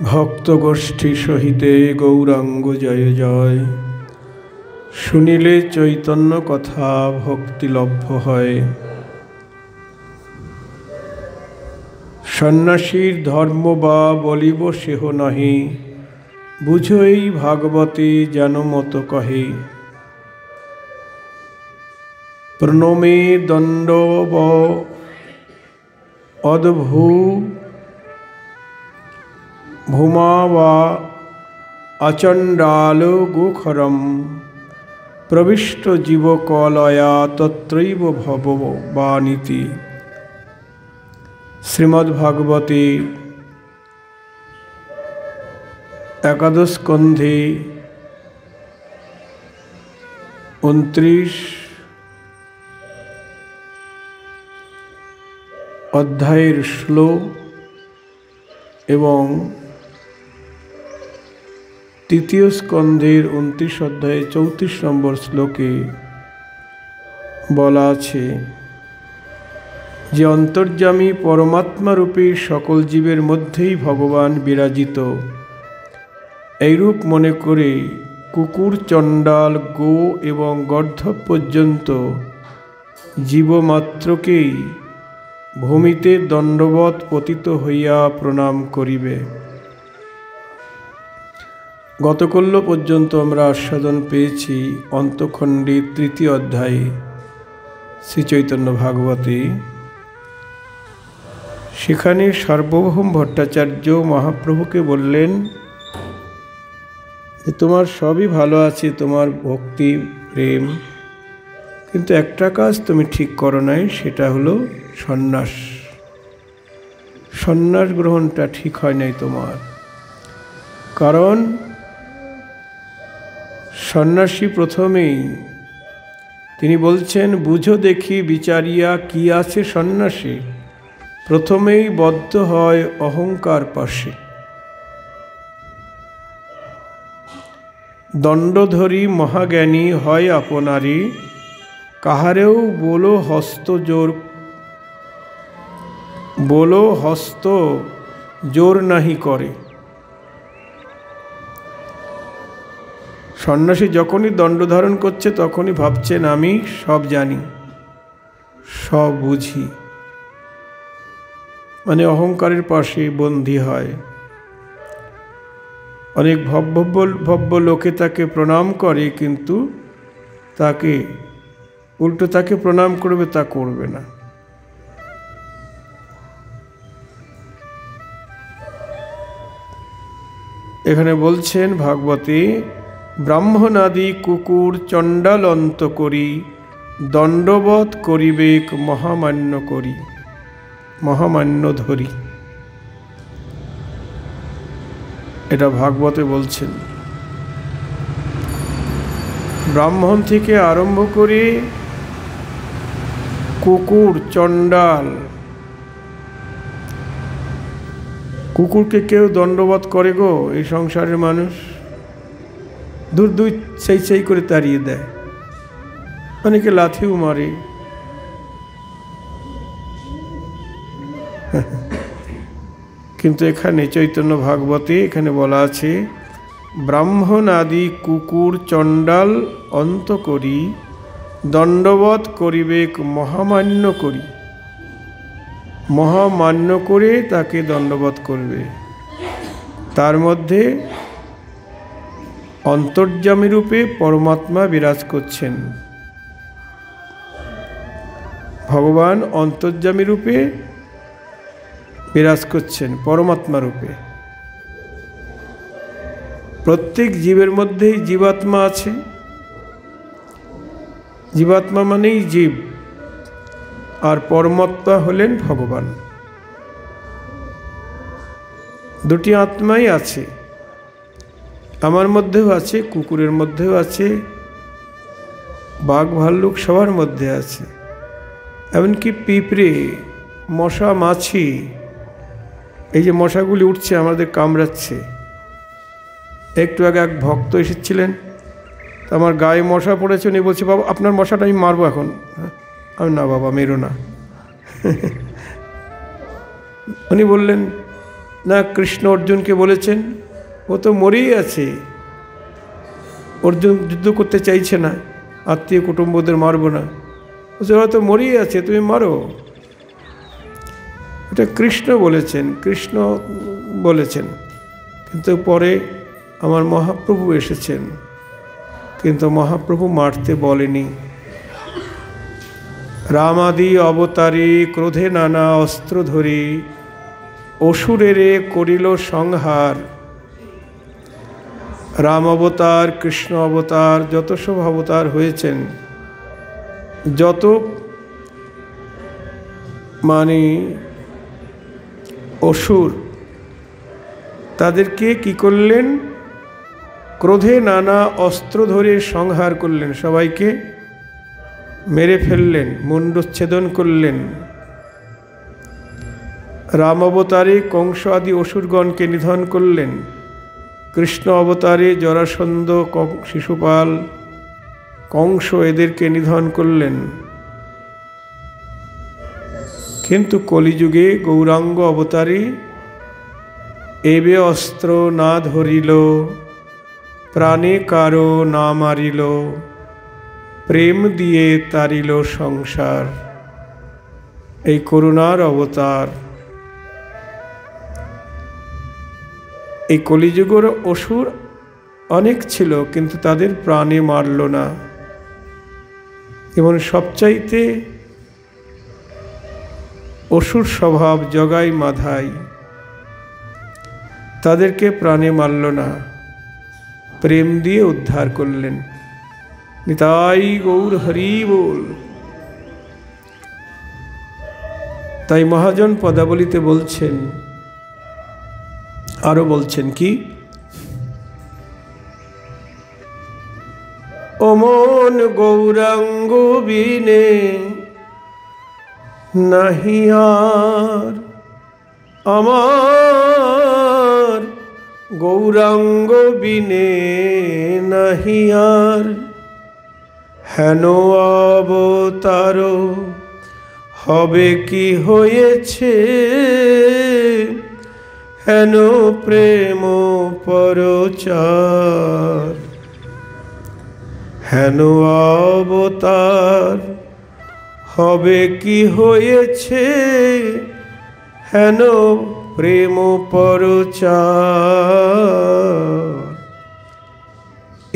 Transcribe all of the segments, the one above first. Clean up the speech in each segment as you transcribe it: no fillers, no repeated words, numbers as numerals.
ভক্তগোষ্ঠী সহিতে গৌরাঙ্গ জয় জয়। শুনিলে চৈতন্য কথা ভক্তিলভ্য হয়। সন্ন্যাসীর ধর্ম বা বলিব সেহ নহি, বুঝই ভাগবতী যেন মত কহে। প্রণমে দণ্ডব অদভূ ভূমা বা আচণ্ডাল গোখরম, প্রবিষ্ট জীবকলয়া তত্রৈব ভববানীতি। শ্রীমদ্ভাগবতে একাদশ স্কন্ধে 29 অধ্যায়ের শ্লোক এবং তৃতীয় স্কন্ধের 29 অধ্যায়ে 34 নম্বর শ্লোকে বলা আছে যে অন্তর্যামী পরমাত্মারূপী সকল জীবের মধ্যেই ভগবান বিরাজিত। এইরূপ মনে করে কুকুর, চণ্ডাল, গো এবং গর্ধব পর্যন্ত জীবমাত্রকেই ভূমিতে দণ্ডবৎ পতিত হইয়া প্রণাম করিবে। গতকল্য পর্যন্ত আমরা আস্বাদন পেয়েছি অন্তখণ্ডের 3য় অধ্যায়ে শ্রীচৈতন্য ভাগবতে। সেখানে সার্বভৌম ভট্টাচার্য মহাপ্রভুকে বললেন যে তোমার সবই ভালো আছে, তোমার ভক্তি প্রেম, কিন্তু একটা কাজ তুমি ঠিক করো নাই, সেটা হলো সন্ন্যাস। সন্ন্যাস গ্রহণটা ঠিক হয় নাই তোমার। কারণ সন্ন্যাসী প্রথমেই তিনি বলছেন, বুঝো দেখি বিচারিয়া কি আছে সন্ন্যাসী। প্রথমেই বদ্ধ হয় অহংকার পাশে। দণ্ডধরি মহাজ্ঞানী হয় আপনারি, কাহারেও বলো হস্ত জোর নাহি করে। সন্ন্যাসী যখনই দণ্ড ধারণ করছে তখনই ভাবছেন আমি সব জানি, সব বুঝি, মানে অহংকারের পাশে বন্দী হয়। অনেক ভব্য লোকে তাকে প্রণাম করে, কিন্তু তাকে উল্টো তাকে প্রণাম করবে তা করবে না। এখানে বলছেন ভাগবতে, ব্রাহ্মণাদি কুকুর চণ্ডাল অন্ত করি, দণ্ডবৎ করিবেক মহামান্য ধরি। এটা ভাগবতে বলছেন। ব্রাহ্মণ থেকে আরম্ভ করে কুকুর, চণ্ডাল, কুকুরকে কেউ দণ্ডবৎ করে গো এই সংসারের মানুষ? দূর দুই সেই করে তাড়িয়ে দেয়, অনেকে লাথিও মারে। কিন্তু এখানে চৈতন্য ভাগবতে এখানে বলা আছে, ব্রাহ্মণ আদি কুকুর চণ্ডাল অন্ত করি, দণ্ডবৎ করিবেক মহামান্য করি। মহামান্য করে তাকে দণ্ডবৎ করবে। তার মধ্যে অন্তর্যামী রূপে পরমাত্মা বিরাজ করছেন। ভগবান অন্তর্যামী রূপে বিরাজ করছেন, পরমাত্মা রূপে। প্রত্যেক জীবের মধ্যেই জীবাত্মা আছে। জীবাত্মা মানেই জীব, আর পরমাত্মা হলেন ভগবান। দুটি আত্মাই আছে, আমার মধ্যেও আছে, কুকুরের মধ্যেও আছে, বাঘ ভাল্লুক সবার মধ্যে আছে। এমনকি পিঁপড়ে, মশা, মাছি, এই যে মশাগুলি উঠছে আমাদের কামড়াচ্ছে। একটু আগে এক ভক্ত এসেছিলেন, আমার গায়ে মশা পড়েছে, উনি বলছে বাবা আপনার মশাটা আমি মারবো এখন। আমি না বাবা মেরো না। উনি বললেন না কৃষ্ণ অর্জুনকে বলেছেন, ও তো মরেই আছে, অর্জুন যুদ্ধ করতে চাইছে না, আত্মীয় কুটুম্বদের মারব না, ওরা তো মরেই আছে, তুমি মারো। এটা কৃষ্ণ বলেছেন। কিন্তু পরে আমার মহাপ্রভু এসেছেন, কিন্তু মহাপ্রভু মারতে বলেনি। রামাদি অবতারে ক্রোধে নানা অস্ত্র ধরি অসুরেরে করিল সংহার। রাম অবতার, কৃষ্ণ অবতার, যত সব অবতার হয়েছেন, যত মানে অসুর, তাদেরকে কি করলেন? ক্রোধে নানা অস্ত্র ধরে সংহার করলেন, সবাইকে মেরে ফেললেন, মুণ্ডচ্ছেদন করলেন। রাম অবতারে কংস আদি অসুরগণকে নিধন করলেন, কৃষ্ণ অবতারে জরাসন্ধ, শিশুপাল, কংস এদেরকে নিধন করলেন। কিন্তু কলিযুগে গৌরাঙ্গ অবতারে এবে অস্ত্র না ধরিল, প্রাণে কারো না মারিল, প্রেম দিয়ে তারিল সংসার। এই করুণার অবতার। এই কলিযুগের অসুর অনেক ছিল, কিন্তু তাদের প্রাণে মারল না। এবং সবচাইতে অসুর স্বভাব জগাই মাধাই, তাদেরকে প্রাণে মারল না, প্রেম দিয়ে উদ্ধার করলেন। নিতাই গৌর হরি বল। তাই মহাজন পদাবলিতে বলছেন, আরো বলছেন কি, অমন গৌরাঙ্গ বিনে নাহি আর আমার, গৌরাঙ্গ বিনে নাহি আর হেন অবতার হবে কি হয়েছে, হেন প্রেম পরচার। হেন অবতার হবে কি হয়েছে, হেন প্রেম পরচার।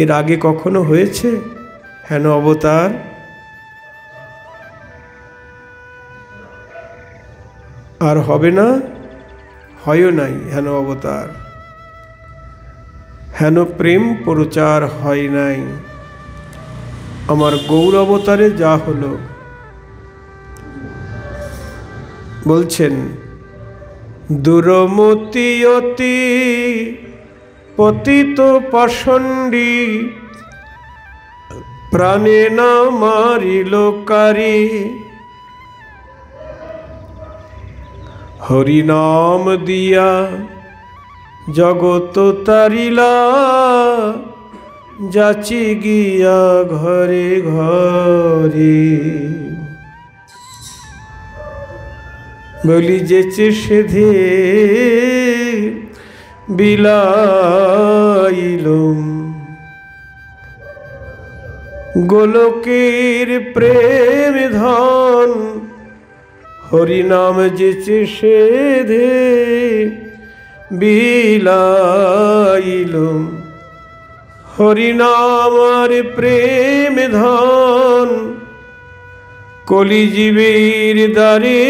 এর আগে কখনো হয়েছে হেন অবতার? আর হবে না, হয়ও নাই হেন অবতার। হেন প্রেম প্রচার হয় নাই। আমার গৌর অবতারে যা হলো, বলছেন দুরমতি অতি পতিত পাষণ্ডী, প্রাণে না মারিল কারি, হরিনাম দিয়া জগত তারিলা, যাচি গিয়া ঘরে ঘরে। বলি যেচে সেধে বিলাইলুম, গোলকের প্রেম ধন, হরিনাম যেচে সেধে বিলাইলুম। হরিনাম আর প্রেম ধন, কলিজীবের দ্বারে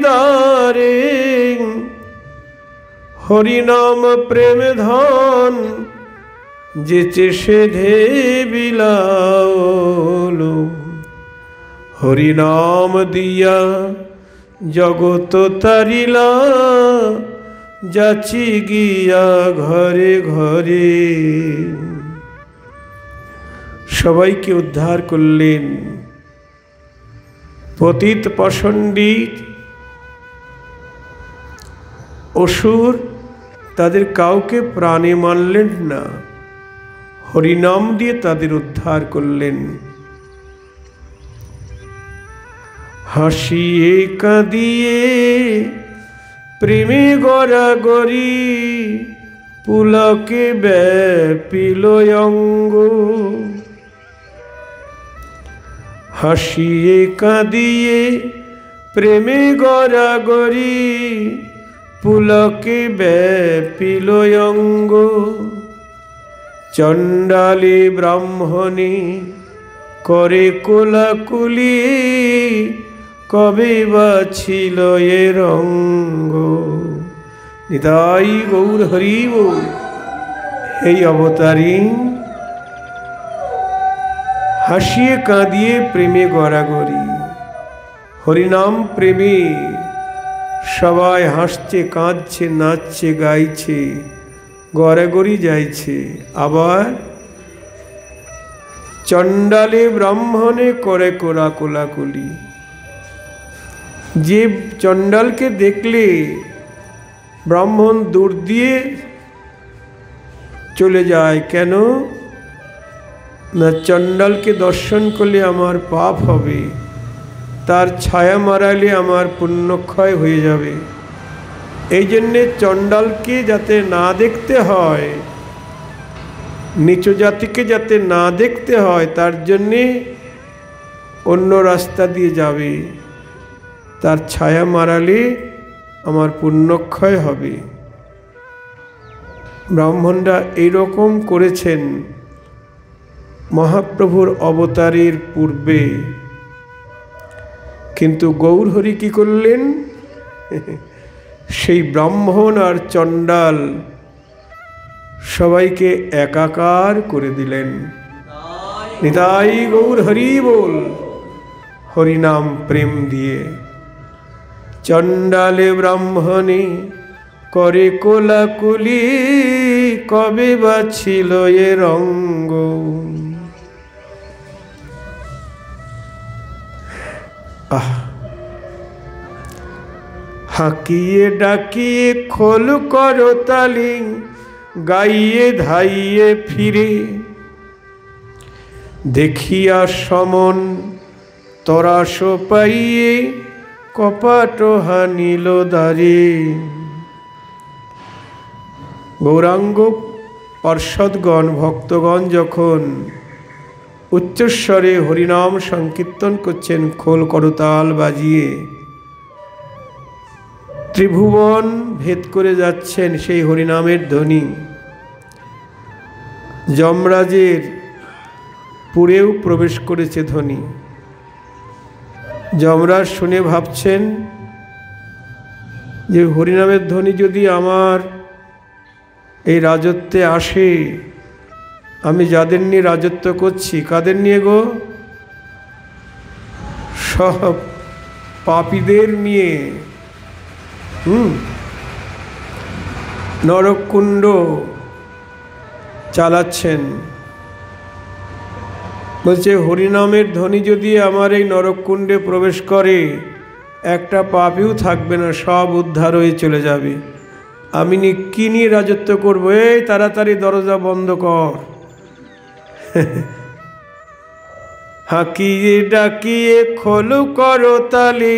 দ্বারে। হরিনাম প্রেম ধন, যেচে সেধে বিলালো। হরিনাম দিয়া জগত তারিলা, যাচি গিয়া ঘরে ঘরে। সবাইকে উদ্ধার করলেন। পতিত পাষণ্ডী অসুর, তাদের কাউকে প্রাণে মানলেন না, হরিনাম দিয়ে তাদের উদ্ধার করলেন। হাসিয়ে কাঁদিয়ে প্রেমে গড়াগড়ি পুলকে ব্যাপিল অঙ্গ। হাসিয়ে কাঁদিয়ে প্রেমে গড়াগড়ি পুলকে ব্যাপিল অঙ্গ। চণ্ডালী ব্রাহ্মণী করে কোলাকুলি কবে বা ছিল এ রঙ্গ। নিতাই গৌর হরি বল। এই অবতারী হাসিয়ে কাঁদিয়ে প্রেমে গড়াগড়ি, হরিনাম প্রেমে সবাই হাসছে কাঁদছে নাচছে গাইছে গড়াগড়ি যাইছে। আবার চণ্ডালে ব্রাহ্মণে করে কোলাকুলি। যে চণ্ডালকে দেখলে ব্রাহ্মণ দূর দিয়ে চলে যায়, কেন না চণ্ডালকে দর্শন করলে আমার পাপ হবে, তার ছায়া মারালে আমার পুণ্যক্ষয় হয়ে যাবে। এই জন্যে চণ্ডালকে যাতে না দেখতে হয়, নিচু জাতিকে যাতে না দেখতে হয়, তার জন্যে অন্য রাস্তা দিয়ে যাবে, তার ছায়া মারালে আমার পুণ্যক্ষয় হবে। ব্রাহ্মণরা এইরকম করেছেন মহাপ্রভুর অবতারের পূর্বে। কিন্তু গৌরহরি কি করলেন? সেই ব্রাহ্মণ আর চণ্ডাল সবাইকে একাকার করে দিলেন। নিতাই গৌর হরি বল। হরিনাম প্রেম দিয়ে চণ্ডালে ব্রাহ্মণী করে কোলাকুলি কবে বা ছিল এ রঙ্গ। হাঁকিয়ে ডাকিয়ে খোল করো তালি গাইয়ে ধাইয়ে ফিরে, দেখিয়া সমন তরাস পাইয়ে কপাট হানিল দ্বারে। গৌরাঙ্গ পার্ষদগণ ভক্তগণ যখন উচ্চস্বরে হরিনাম সংকীর্তন করছেন খোল করতাল বাজিয়ে, ত্রিভুবন ভেদ করে যাচ্ছেন সেই হরিনামের ধ্বনি। যমরাজের পুরেও প্রবেশ করেছে ধ্বনি। যমরাজ শুনে ভাবছেন যে হরিনামের ধ্বনি যদি আমার এই রাজত্বে আসে, আমি যাদের নিয়ে রাজত্ব করছি, কাদের নিয়ে গো? সব পাপীদের নিয়ে। নরককুণ্ড চালাচ্ছেন। বলছে হরিনামের ধ্বনি যদি আমার এই নরককুণ্ডে প্রবেশ করে, একটা পাপীও থাকবে না, সব উদ্ধার হয়ে চলে যাবে। আমি কি নিয়ে রাজত্ব করবো? এই তাড়াতাড়ি দরজা বন্ধ কর। হাঁকিয়ে ডাকিয়ে খোল করো তালি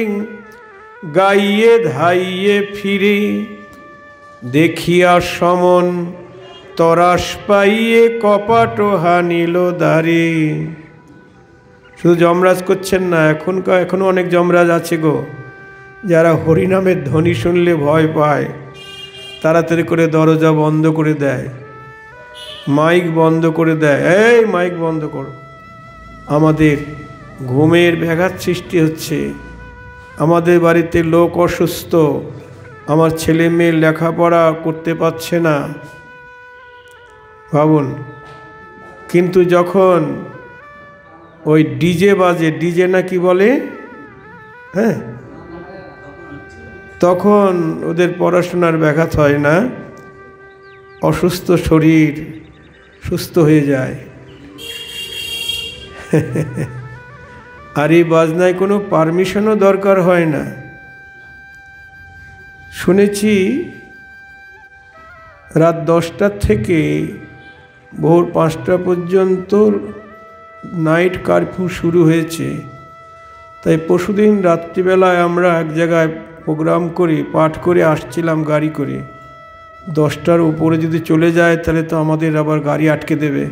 গাইয়ে ধাইয়ে ফিরে, দেখিয়া সমন তরাস পাইয়ে কপাট হানিল দ্বারে। শুধু যমরাজ করছেন না, এখনো অনেক যমরাজ আছে গো, যারা হরিনামের ধ্বনি শুনলে ভয় পায়, তাড়াতাড়ি করে দরজা বন্ধ করে দেয়, মাইক বন্ধ করে দেয়। এই মাইক বন্ধ করো, আমাদের ঘুমের ব্যাঘাত সৃষ্টি হচ্ছে, আমাদের বাড়িতে লোক অসুস্থ, আমার ছেলে মেয়ে লেখাপড়া করতে পারছে না। ভাবুন, কিন্তু যখন ওই ডিজে বাজে, ডিজে না কি বলে, হ্যাঁ, তখন ওদের পড়াশোনার ব্যাঘাত হয় না, অসুস্থ শরীর সুস্থ হয়ে যায়। আর এই বাজনায় কোনো পারমিশনও দরকার হয় না। শুনেছি রাত 10টা থেকে ভোর 5টা পর্যন্ত নাইট কারফিউ শুরু হয়েছে। তাই পরশুদিন রাত্রিবেলায় আমরা এক জায়গায় প্রোগ্রাম করে পাঠ করে আসছিলাম গাড়ি করে, 10টার উপরে যদি চলে যায় তাহলে তো আমাদের আবার গাড়ি আটকে দেবে।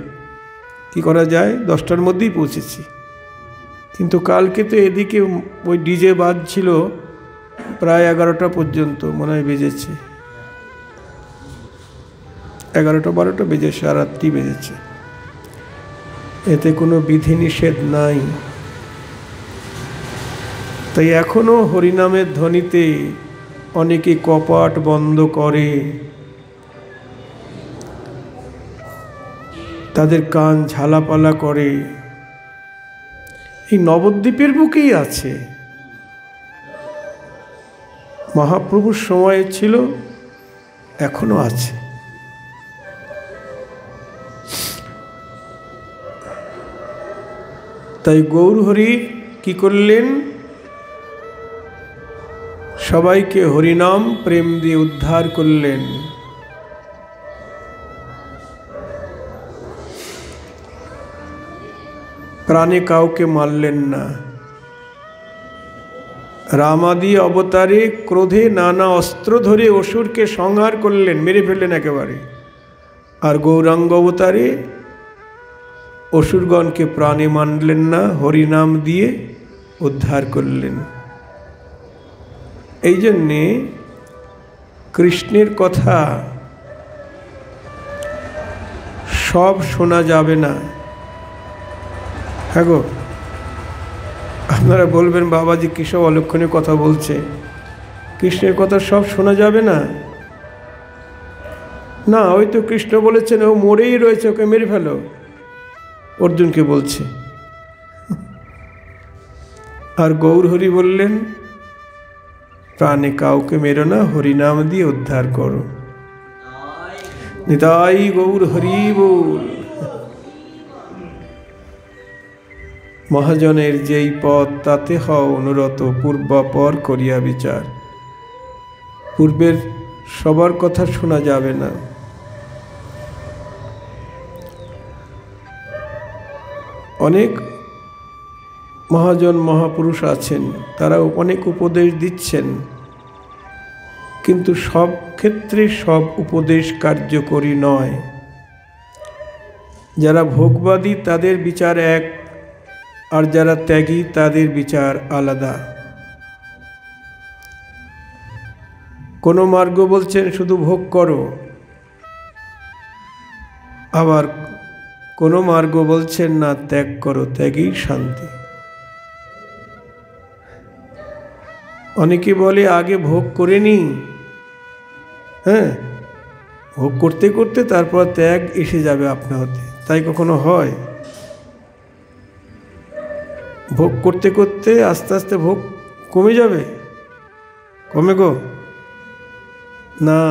কি করা যায়, 10টার মধ্যেই পৌঁছেছি। কিন্তু কালকে তো এদিকে ওই ডিজে বাজছিল প্রায় 11টা পর্যন্ত মনে হয় বেজেছে, 11টা 12টা বেজেছে, রাত্রি বেজেছে। এতে কোনো বিধিনিষেধ নাই। তাই এখনো হরিনামের ধ্বনিতে অনেকে কপাট বন্ধ করে, তাদের কান ঝালাপালা করে। এই নবদ্বীপের বুকেই আছে, মহাপ্রভুর সময়ে ছিল, এখনো আছে। তাই গৌরহরি কি করলেন, সবাইকে হরিনাম প্রেম দিয়ে উদ্ধার করলেন। প্রাণে কাউকে মারলেন না। রামাদি অবতারে ক্রোধে নানা অস্ত্র ধরে অসুরকে সংহার করলেন, মেরে ফেললেন একেবারে। আর গৌরাঙ্গ অবতারে অসুরগণকে প্রাণে মানলেন না, হরিনাম দিয়ে উদ্ধার করলেন। এই জন্যে কৃষ্ণের কথা সব শোনা যাবে না। হ্যাঁ গো, আপনারা বলবেন বাবাজি কিসব অলক্ষণের কথা বলছে, কৃষ্ণের কথা সব শোনা যাবে না। না, ওই তো কৃষ্ণ বলেছেন ও মরেই রয়েছে, ওকে মেরে ফেলো, অর্জুনকে বলছে। আর গৌরহরি বললেন প্রাণে কাউকে মেরো না, হরিনাম দিয়ে উদ্ধার করো। নিতাই গৌর হরি বল। মহাজনের যেই পথ তাতে হও অনুরত, পূর্বাপর করিয়া বিচার। পূর্বের সবার কথা শোনা যাবে না। অনেক মহাজন মহাপুরুষ আছেন, তারা অনেক উপদেশ দিচ্ছেন, কিন্তু সব ক্ষেত্রে সব উপদেশ কার্যকরী নয়। যারা ভোগবাদী তাদের বিচার এক, আর যারা ত্যাগী তাদের বিচার আলাদা। কোনো মার্গ বলছেন শুধু ভোগ করো, আবার কোনো মার্গ বলছেন না ত্যাগ করো, ত্যাগই শান্তি। অনেকে বলে আগে ভোগ করে নি, হ্যাঁ, ভোগ করতে করতে তারপর ত্যাগ এসে যাবে আপনা হতে। তাই কখনো হয়? ভোগ করতে করতে আস্তে আস্তে ভোগ কমে যাবে? কমে গো না।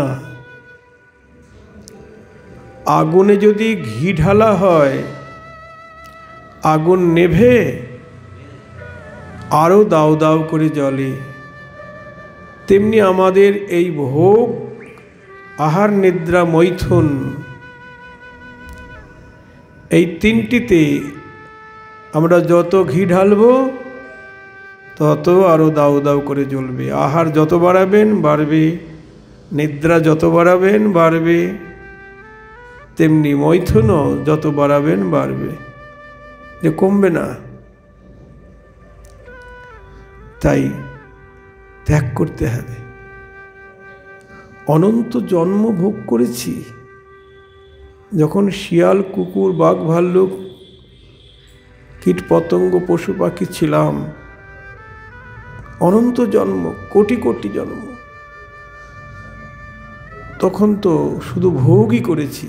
আগুনে যদি ঘি ঢালা হয়, আগুন নেভে আরও দাউ দাউ করে জ্বলে। তেমনি আমাদের এই ভোগ, আহার, নিদ্রা, মৈথুন, এই তিনটিতে আমরা যত ঘি ঢালব তত আরও দাউ দাউ করে জ্বলবে। আহার যত বাড়াবেন বাড়বে, নিদ্রা যত বাড়াবেন বাড়বে, তেমনি মৈথুনও যত বাড়াবেন বাড়বে, যে কমবে না। তাই ত্যাগ করতে হবে। অনন্ত জন্ম ভোগ করেছি, যখন শিয়াল, কুকুর, বাঘ, ভাল্লুক, কীট পতঙ্গ, পশু পাখি ছিলাম, অনন্ত জন্ম, কোটি কোটি জন্ম, তখন তো শুধু ভোগই করেছি।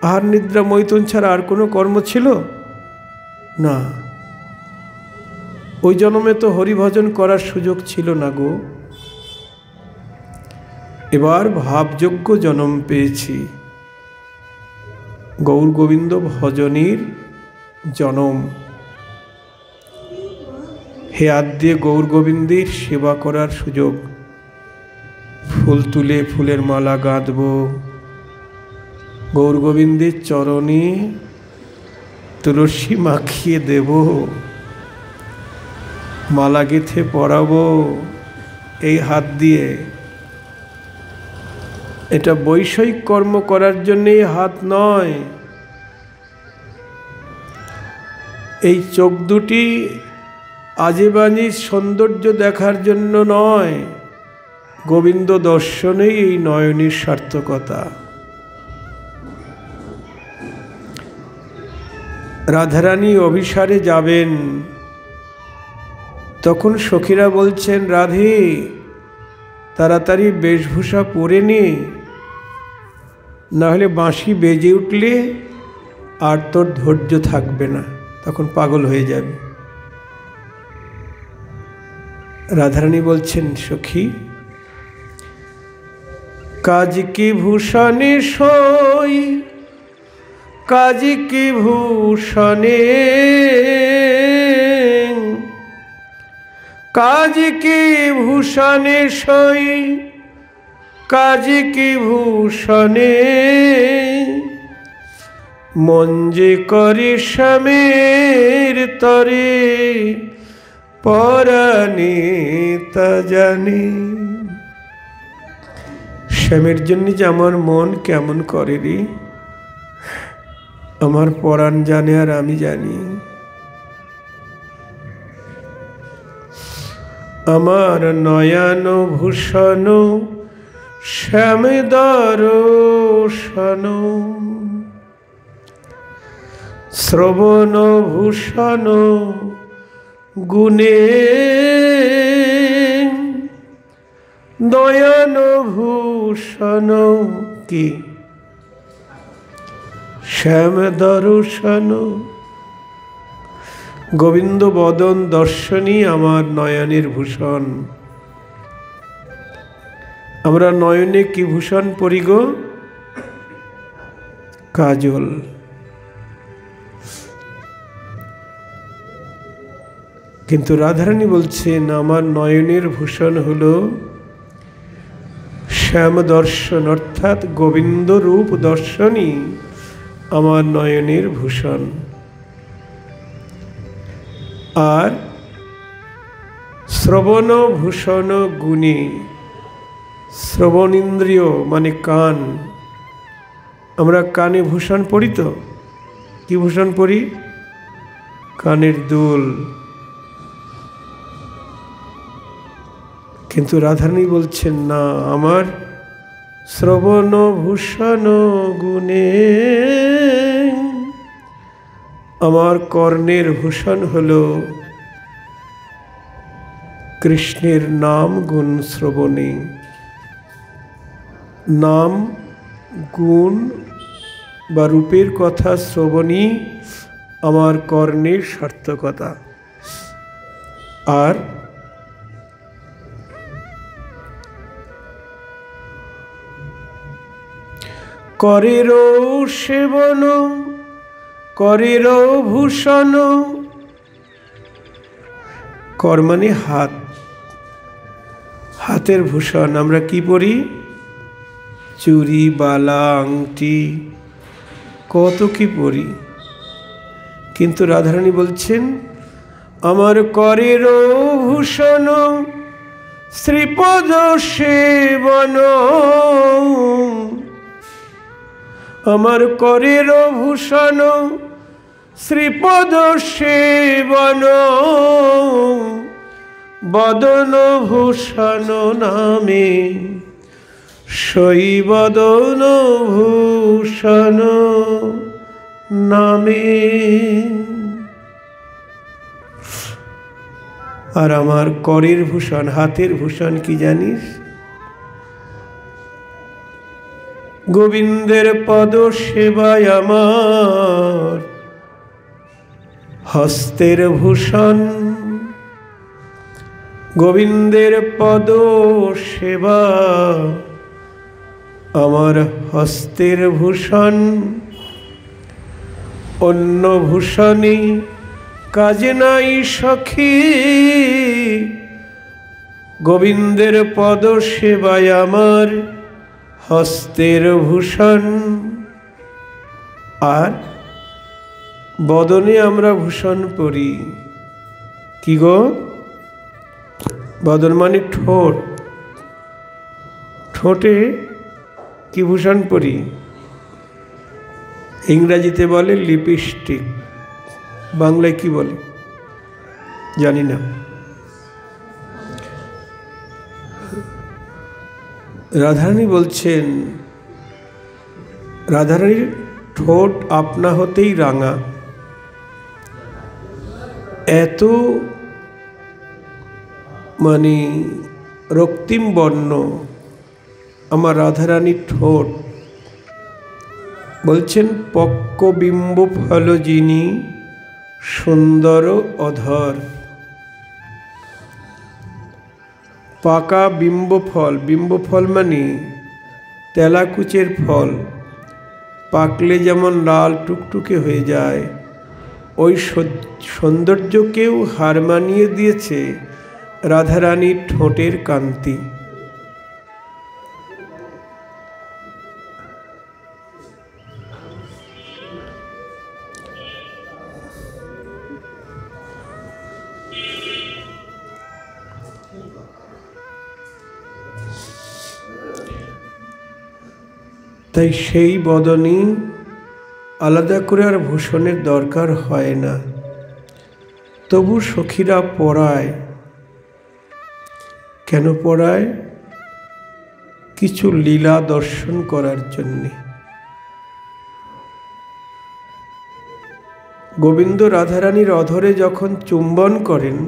আহার, নিদ্রা, মৈথুন ছাড়া আর কোনো কর্ম ছিল না। ওই জন্মে তো হরিভজন করার সুযোগ ছিল না গো। এবার ভাবযোগ্য জন্ম পেয়েছি, গৌর গোবিন্দ ভজনীর জনম। হে আদ্যে গৌর গোবিন্দের সেবা করার সুযোগ। ফুল তুলে ফুলের মালা গাঁথব, গৌর গোবিন্দের চরণে তুলসী মাখিয়ে দেব, মালা গেঁথে পরাবো, এই হাত দিয়ে। এটা বৈষয়িক কর্ম করার জন্যই হাত নয়। এই চোখ দুটি আজেবাজে সৌন্দর্য দেখার জন্য নয়, গোবিন্দ দর্শনেই এই নয়নের সার্থকতা। রাধারানী অভিসারে যাবেন, তখন সখীরা বলছেন, রাধে তাড়াতাড়ি বেশভূষা পরে নে, নাহলে বাঁশি বেজে উঠলে আর তোর ধৈর্য থাকবে না, তখন পাগল হয়ে যাবে। রাধারানী বলছেন, সখী কাজ কি ভূষণে সই, কাজ কি ভূষণে, কাজ কি ভূষণে সই, কাজ কি ভূষণে, মন যে করে স্বামীর তরে, পরাণে তা জানে। স্বামীর জন্য যে আমার মন কেমন করে রে, আমার পরাণ জানে আর আমি জানি। আমার নয়ন ভূষণ শ্যাম দর্শন, শ্রবণ ভূষণ গুণে, নয়ন ভূষণ কি শ্যাম দর্শন। গোবিন্দ বদন দর্শনই আমার নয়নের ভূষণ। আমরা নয়নে কি ভূষণ পরি গো? কাজল। কিন্তু রাধারানী বলছেন, আমার নয়নের ভূষণ হলো শ্যাম দর্শন, অর্থাৎ গোবিন্দ রূপ দর্শনই আমার নয়নের ভূষণ। আর শ্রবণ ভূষণ গুণে, শ্রবণ ইন্দ্রিয় মানে কান, আমরা কানে ভূষণ পরি তো, কি ভূষণ পরি? কানের দুল। কিন্তু রাধারানী বলছেন, না, আমার শ্রবণ ভূষণ গুণে, আমার কর্ণের ভূষণ হলো কৃষ্ণের নাম গুণ শ্রবণে। নাম গুণ বা রূপের কথা শ্রবণই আমার কর্ণের সার্থকতা। আর করের সেবন, করের ভূষণ, কর মানে হাত, হাতের ভূষণ আমরা কি পরি? চুড়ি, বালা, আংটি, কত কি পরি। কিন্তু রাধারানী বলছেন, আমার করের ভূষণ শ্রীপদ সেবন, আমার করের ভূষণ শ্রীপদ সেবন, বদন ভূষণ নামে, শৈবদন ভূষণ নামে। আর আমার করের ভূষণ, হাতের ভূষণ কি জানিস? গোবিন্দের পদ সেবায় আমার হস্তের ভূষণ, গোবিন্দের পদ সেবা আমার হস্তের ভূষণ। অন্য ভূষণে কাজে নাই সখী, গোবিন্দের পদ সেবায় আমার হস্তের ভূষণ। আর বদনে আমরা ভূষণ পরি কি গো? বদন মানে ঠোঁট, ঠোঁটে কি ভূষণ পরি? ইংরাজিতে বলে লিপস্টিক, বাংলায় কি বলে জানি না। রাধারানী বলছেন, রাধারানীর ঠোঁট আপনা হতেই রাঙা, এত মানে রক্তিম বর্ণ আমার রাধারানীর ঠোঁট। বলছেন পক্কবিম্ব ফল যিনি সুন্দর অধর। পাকা বিম্ব ফল, বিম্ব ফল মানে তেলাকুচের ফল, পাকলে যেমন লাল টুকটুকে হয়ে যায়, ওই সৌন্দর্যকেও হার মানিয়ে দিয়েছে রাধারানীর ঠোঁটের কান্তি। তাই সেই বদনে আলাদা করে আর ভূষণের দরকার হয় না। তবু সখীরা পড়ায়। কেন পড়ায়? কিছু লীলা দর্শন করার জন্যে। গোবিন্দ রাধারানীর অধরে যখন চুম্বন করেন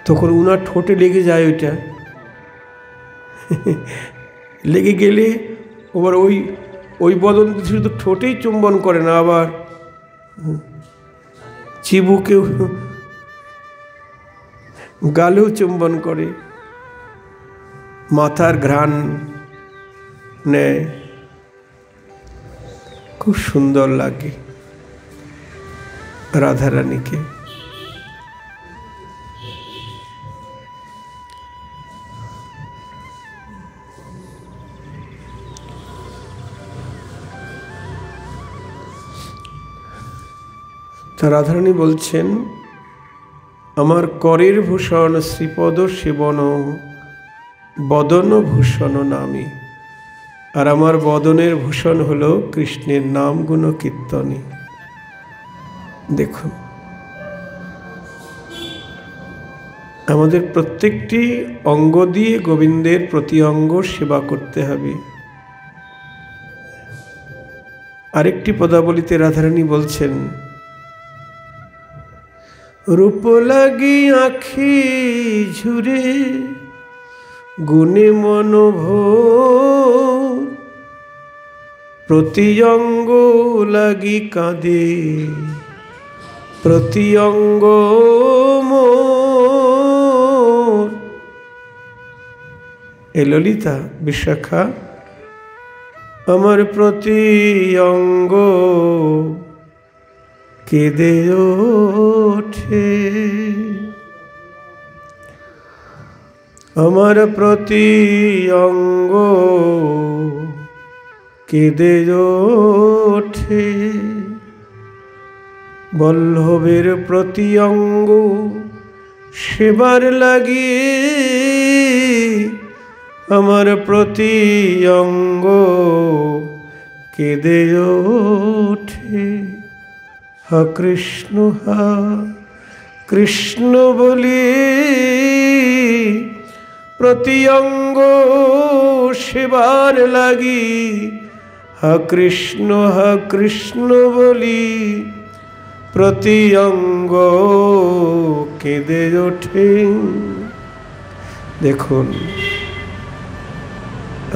তখন উনার ঠোঁটে লেগে যায় ওইটা। লেগে গেলে আবার ওই বদন শুধু ঠোঁটেই চুম্বন করে না, আবার চিবুকেও গালেও চুম্বন করে, মাথার ঘ্রাণ নেয়, খুব সুন্দর লাগে রাধারানীকে। তা রাধারানী বলছেন, আমার করের ভূষণ শ্রীপদ সেবন বদন ভূষণ নামী। আর আমার বদনের ভূষণ হলো কৃষ্ণের নাম গুণ কীর্তনী। দেখুন, আমাদের প্রত্যেকটি অঙ্গ দিয়ে গোবিন্দের প্রতি অঙ্গ সেবা করতে হবে। আরেকটি পদাবলিতে রাধারানী বলছেন, রূপ লাগি আখি ঝুরে গুণে মনোভোর, প্রতি অঙ্গ লাগি কাঁদে প্রতি অঙ্গ মোর। এ ললিতা বিশাখা, আমার প্রতি অঙ্গ কেঁদে ওঠে, আমার প্রতি অঙ্গ কেঁদে ওঠে। বল্লভের প্রতি অঙ্গ সেবার লাগিয়ে আমার প্রতি অঙ্গ কেঁদে ওঠে। হা কৃষ্ণ হা কৃষ্ণ বলি প্রতি অঙ্গ সেবার লাগি, হা কৃষ্ণ বলি প্রতি অঙ্গ কেঁদে ওঠে। দেখুন,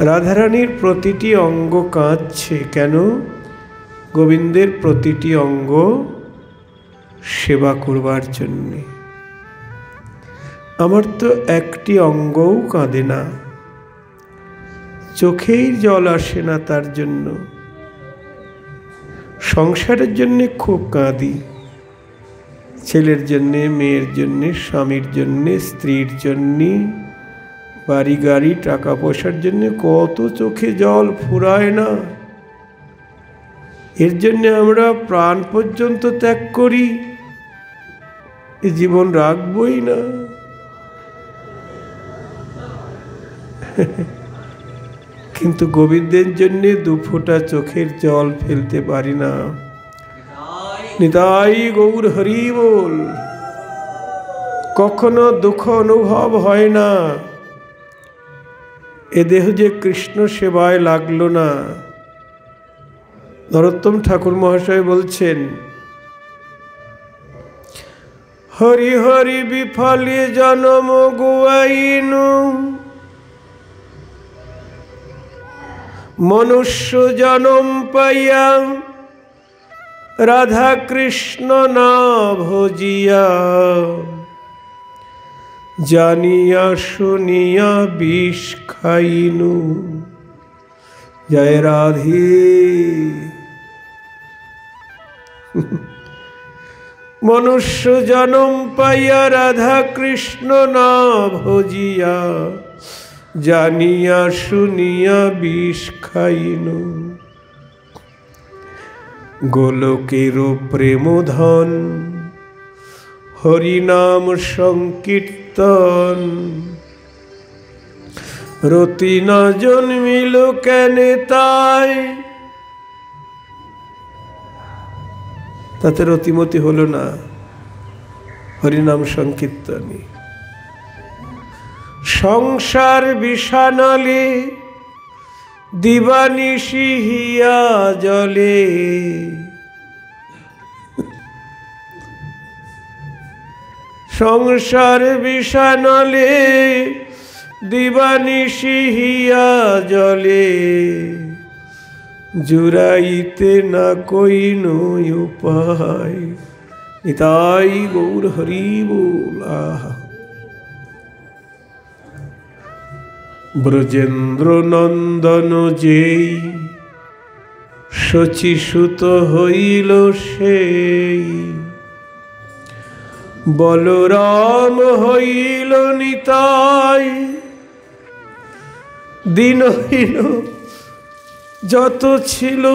রাধারানীর প্রতিটি অঙ্গ কাঁদছে কেন? গোবিন্দের প্রতিটি অঙ্গ সেবা করবার জন্যে। আমার তো একটি অঙ্গও কাঁদে না, চোখেই জল আসে না তার জন্য। সংসারের জন্যে খুব কাঁদি, ছেলের জন্যে, মেয়ের জন্যে, স্বামীর জন্যে, স্ত্রীর জন্যে, বাড়ি গাড়ি টাকা পয়সার জন্যে কত চোখে জল ফুরায় না। এর জন্যে আমরা প্রাণ পর্যন্ত ত্যাগ করি, এ জীবন রাখবই না। কিন্তু গোবিন্দের জন্য দু ফোঁটা চোখের জল ফেলতে পারি না। নিতাই গৌর হরি বল। কখনো দুঃখ অনুভব হয় না, এ দেহ যে কৃষ্ণ সেবায় লাগলো না। নরোত্তম ঠাকুর মহাশয় বলছেন, হরি হরি বিফলে জনম গুয়াইনু, মনুষ্য জনম পাইয়া রাধা কৃষ্ণ না ভজিয়া, জানিয়া শুনিয়া বিষ খাইনু। জয় রাধে। মনুষ্য জনম পাইয়া রাধা কৃষ্ণ না ভজিয়া, জানিয়া শুনিয়া বিষ খাইনু। গোলকের প্রেম ধন হরিনাম সংকীর্তন, রতি না জন্মিল কেনে তাই। তাতে রতিমতি হলো না হরিনাম সংকীর্তনে। সংসার বিষানলে দিবানিশি হিয়া জলে, সংসার বিষানলে দিবানিশি হিয়া জলে, জুড়াইতে না কইনো উপায়। নিতাই গৌর হরি বল। আহা, ব্রজেন্দ্র নন্দন যেই শচীসুত হইল সেই, বলরাম হইল নিতাই। দিনহীন যত ছিল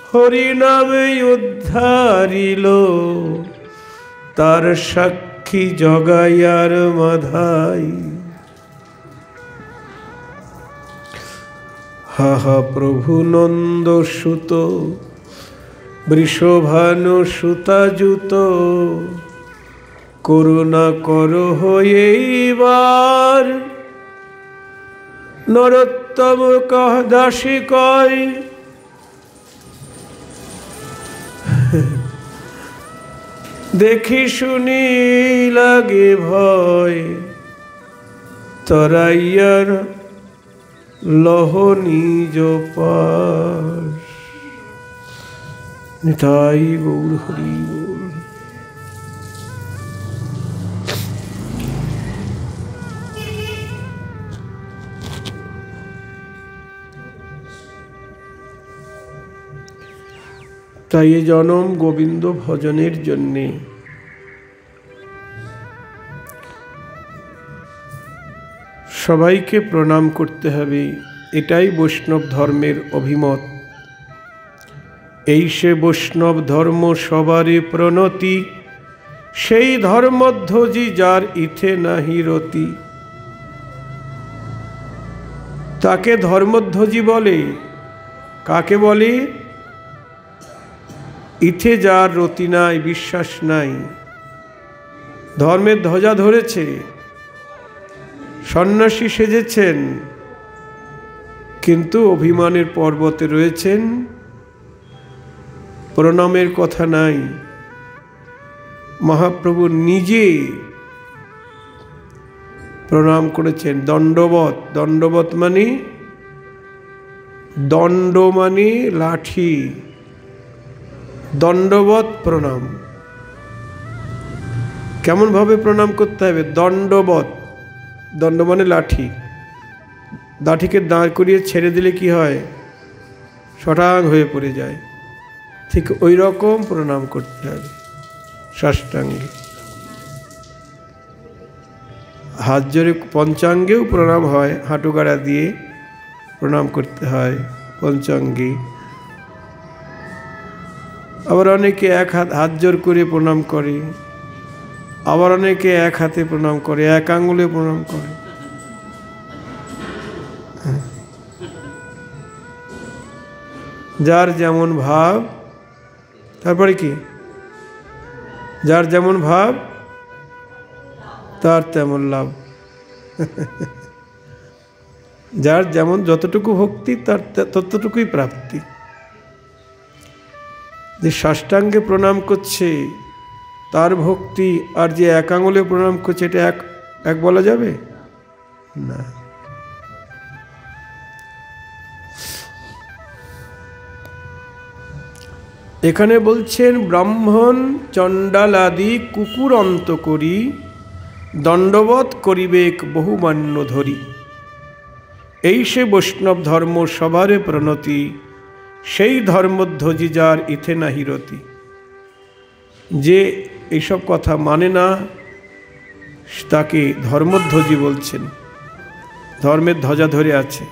হরিনামে উদ্ধারিল, তার সাক্ষী জগাইয়ার মাধাই। হাহা প্রভু নন্দ সুত বৃষভানু সুতাযুত, করুণা কর হইবার। নরোত্তম কহ দাসী কয়, দেখি শুনি লাগে ভয়, তরাইয়ার লহ নিজ পাশ। নিতাই গৌর হরি বল। তাই এ জনম গোবিন্দ ভজনের জন্যে সবাইকে প্রণাম করতে হবে। এটাই বৈষ্ণব ধর্মের অভিমত। এই সে বৈষ্ণব ধর্ম সবারে প্রণতি, সেই ধর্মধ্বজি যার ইথে নাহি রতি। তাকে ধর্মধ্বজি বলে। কাকে বলে? ইথে যার রতি নাই, বিশ্বাস নাই, ধর্মের ধ্বজা ধরেছে, সন্ন্যাসী সেজেছেন, কিন্তু অভিমানের পর্বতে রয়েছেন, প্রণামের কথা নাই। মহাপ্রভু নিজে প্রণাম করেছেন। দণ্ডবত, দণ্ডবত মানে দণ্ড মানে লাঠি, দণ্ডবত প্রণাম। কেমন ভাবে প্রণাম করতে হবে? দণ্ডবত, দণ্ড মানে লাঠি। লাঠিকে দাঁড় করিয়ে ছেড়ে দিলে কি হয়? শটাং হয়ে পড়ে যায়। ঠিক ওই রকম প্রণাম করতে হবে সাষ্টাঙ্গে। হাত জোরে পঞ্চাঙ্গেও প্রণাম হয়, হাঁটু গাড়া দিয়ে প্রণাম করতে হয় পঞ্চাঙ্গে। আবার অনেকে এক হাত জোর করে প্রণাম করে, আবার অনেকে এক হাতে প্রণাম করে, এক আঙ্গুলে প্রণাম করে। যার যেমন ভাব, তারপরে কি, যার যেমন ভাব তার তেমন লাভ। যার যেমন যতটুকু ভক্তি তার ততটুকুই প্রাপ্তি। যে সাষ্টাঙ্গে প্রণাম করছে তার ভক্তি, আর যে এক আঙুলে প্রণাম করছে এটা এক বলা যাবে না। এখানে বলছেন ব্রাহ্মণ চণ্ডাল আদি কুকুর অন্ত করি দণ্ডবৎ করিবেক বহুমান্য ধরি। এই সে বৈষ্ণব ধর্ম সবারে প্রণতি, সেই ধর্মধ্বজি যার ইথে নাহি রতি। যে এইসব কথা মানে না তাকে ধর্মধ্বজি বলছেন, ধর্মের ধ্বজা ধরে আছে।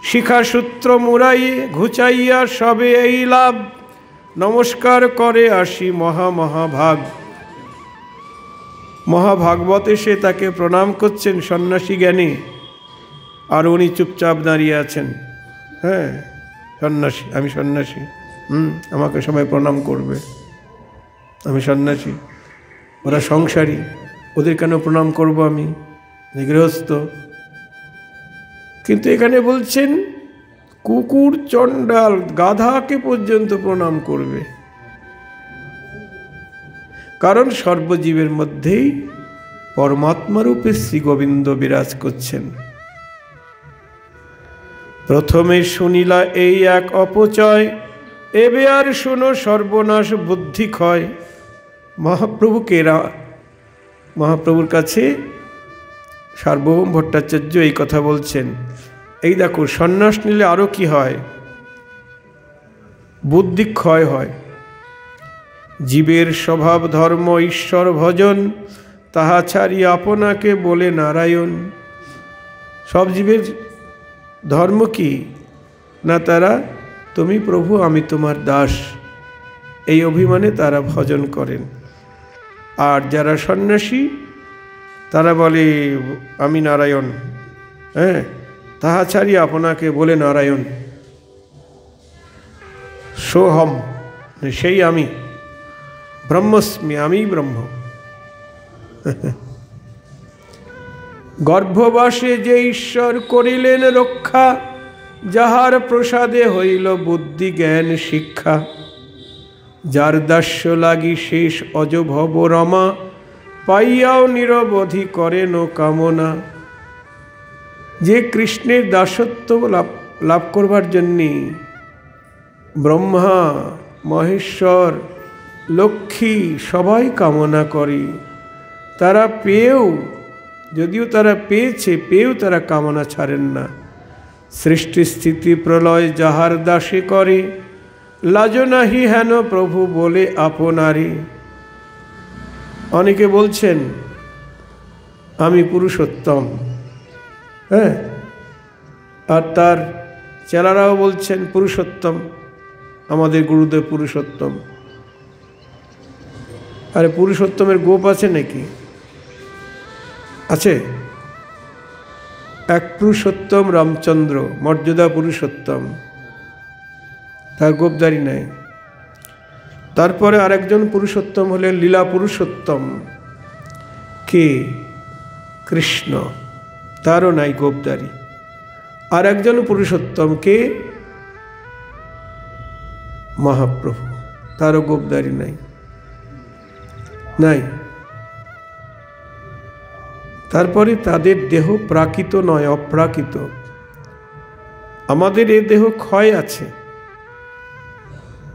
শিখা সূত্র মুড়াইয়ে ঘুচাইয়া সবে এই লাভ, নমস্কার করে আসি মহাভাগ। মহাভাগবত এসে তাকে প্রণাম করছেন সন্ন্যাসী জ্ঞানী, আর উনি চুপচাপ দাঁড়িয়ে আছেন। হ্যাঁ, সন্ন্যাসী, আমি সন্ন্যাসী, আমাকে সবাই প্রণাম করবে, আমি সন্ন্যাসী। ওরা সংসারী, ওদের কেন প্রণাম করব আমি গৃহস্থ। কিন্তু এখানে বলছেন কুকুর চণ্ডাল গাধাকে পর্যন্ত প্রণাম করবে, কারণ সর্বজীবের মধ্যেই পরমাত্মারূপে শ্রী গোবিন্দ বিরাজ করছেন। প্রথমে শুনিলা এই এক অপচয়, এবে আর শোনো সর্বনাশ বুদ্ধি ক্ষয়। মহাপ্রভুর কাছে সার্বভৌম ভট্টাচার্য এই কথা বলছেন। এই দেখো, সন্ন্যাস নিলে আরও কি হয়, বুদ্ধি ক্ষয় হয়। জীবের স্বভাব ধর্ম ঈশ্বর ভজন, তাহা ছাড়ি আপনাকে বলে নারায়ণ। সব জীবের ধর্ম কি না, তারা তুমি প্রভু আমি তোমার দাস, এই অভিমানে তারা ভজন করেন। আর যারা সন্ন্যাসী তারা বলে আমি নারায়ণ, হ্যাঁ, তাহা ছাড়ি আপনাকে বলে নারায়ণ। সোহম, সেই আমি, ব্রহ্মস্মি, আমি ব্রহ্ম। গর্ভবাসে যে ঈশ্বর করিলেন রক্ষা, যাহার প্রসাদে হইল বুদ্ধি জ্ঞান শিক্ষা। যার দাস্য লাগি শেষ অজভব রমা, পাইয়াও নিরবধি করেন কামনা। যে কৃষ্ণের দাসত্ব লাভ করবার জন্যে ব্রহ্মা মহেশ্বর লক্ষ্মী সবাই কামনা করে, তারা পেয়েও, যদিও তারা পেয়েও তারা কামনা ছাড়েন না। সৃষ্টি স্থিতি প্রলয় যাহার দাসে করে, লাজ নাহি হেন প্রভু বলে আপনারে। অনেকে বলছেন আমি পুরুষোত্তম, হ্যাঁ, আর তার চেলারাও বলছেন পুরুষোত্তম, আমাদের গুরুদেব পুরুষোত্তম। আরে পুরুষোত্তমের গোপ আছে নাকি? আছে? এক পুরুষোত্তম রামচন্দ্র, মর্যাদা পুরুষোত্তম, তার গোপদারি নাই। তারপরে আরেকজন পুরুষোত্তম হলেন লীলা পুরুষোত্তম, কে? কৃষ্ণ, তারও নাই গোপদারি। আর একজন পুরুষোত্তম কে? মহাপ্রভু, তারও গোপদারি নাই। তারপরে তাদের দেহ প্রাকৃত নয়, অপ্রাকৃত। আমাদের এ দেহ ক্ষয় আছে,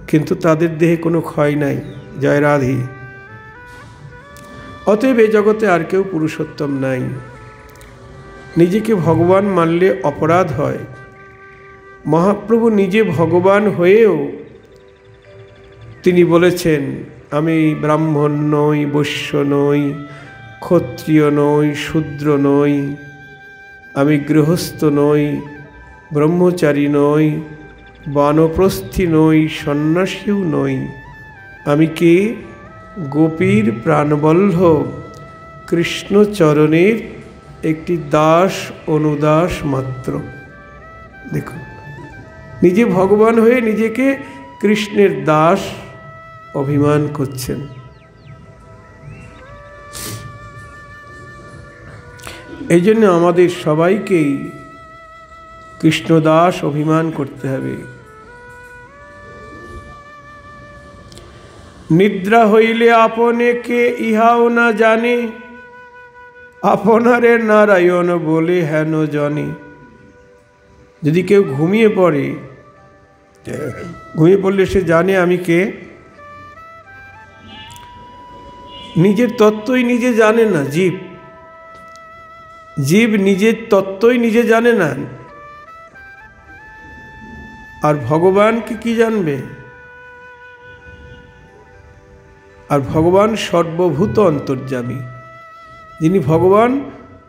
কিন্তু তাদের দেহে কোনো ক্ষয় নাই। জয় রাধে। অতএব এই জগতে আর কেউ পুরুষোত্তম নাই। নিজেকে ভগবান মানলে অপরাধ হয়। মহাপ্রভু নিজে ভগবান হয়েও তিনি বলেছেন আমি ব্রাহ্মণ নই, বৈশ্য নই, ক্ষত্রিয় নই, শূদ্র নই, আমি গৃহস্থ নই, ব্রহ্মচারী নই, বানপ্রস্থী নই, সন্ন্যাসীও নই। আমি কে? গোপীর প্রাণবল্লভ কৃষ্ণচরণের একটি দাস, অনুদাস মাত্র। দেখুন, নিজে ভগবান হয়ে নিজেকে কৃষ্ণের দাস অভিমান করছেন। এই জন্য আমাদের সবাইকেই কৃষ্ণদাস অভিমান করতে হবে। নিদ্রা হইলে আপনে কে ইহাও না জানে, আপনারে নারায়ণ বলে হেন জনে। যদি কেউ ঘুমিয়ে পড়ে, ঘুমিয়ে পড়লে সে জানে আমি কে। নিজের তত্ত্বই নিজে জানে না জীব। জীব নিজের তত্ত্বই নিজে জানে না, আর ভগবানকে কি জানবে? আর ভগবান সর্বভূত অন্তর্যামী। যিনি ভগবান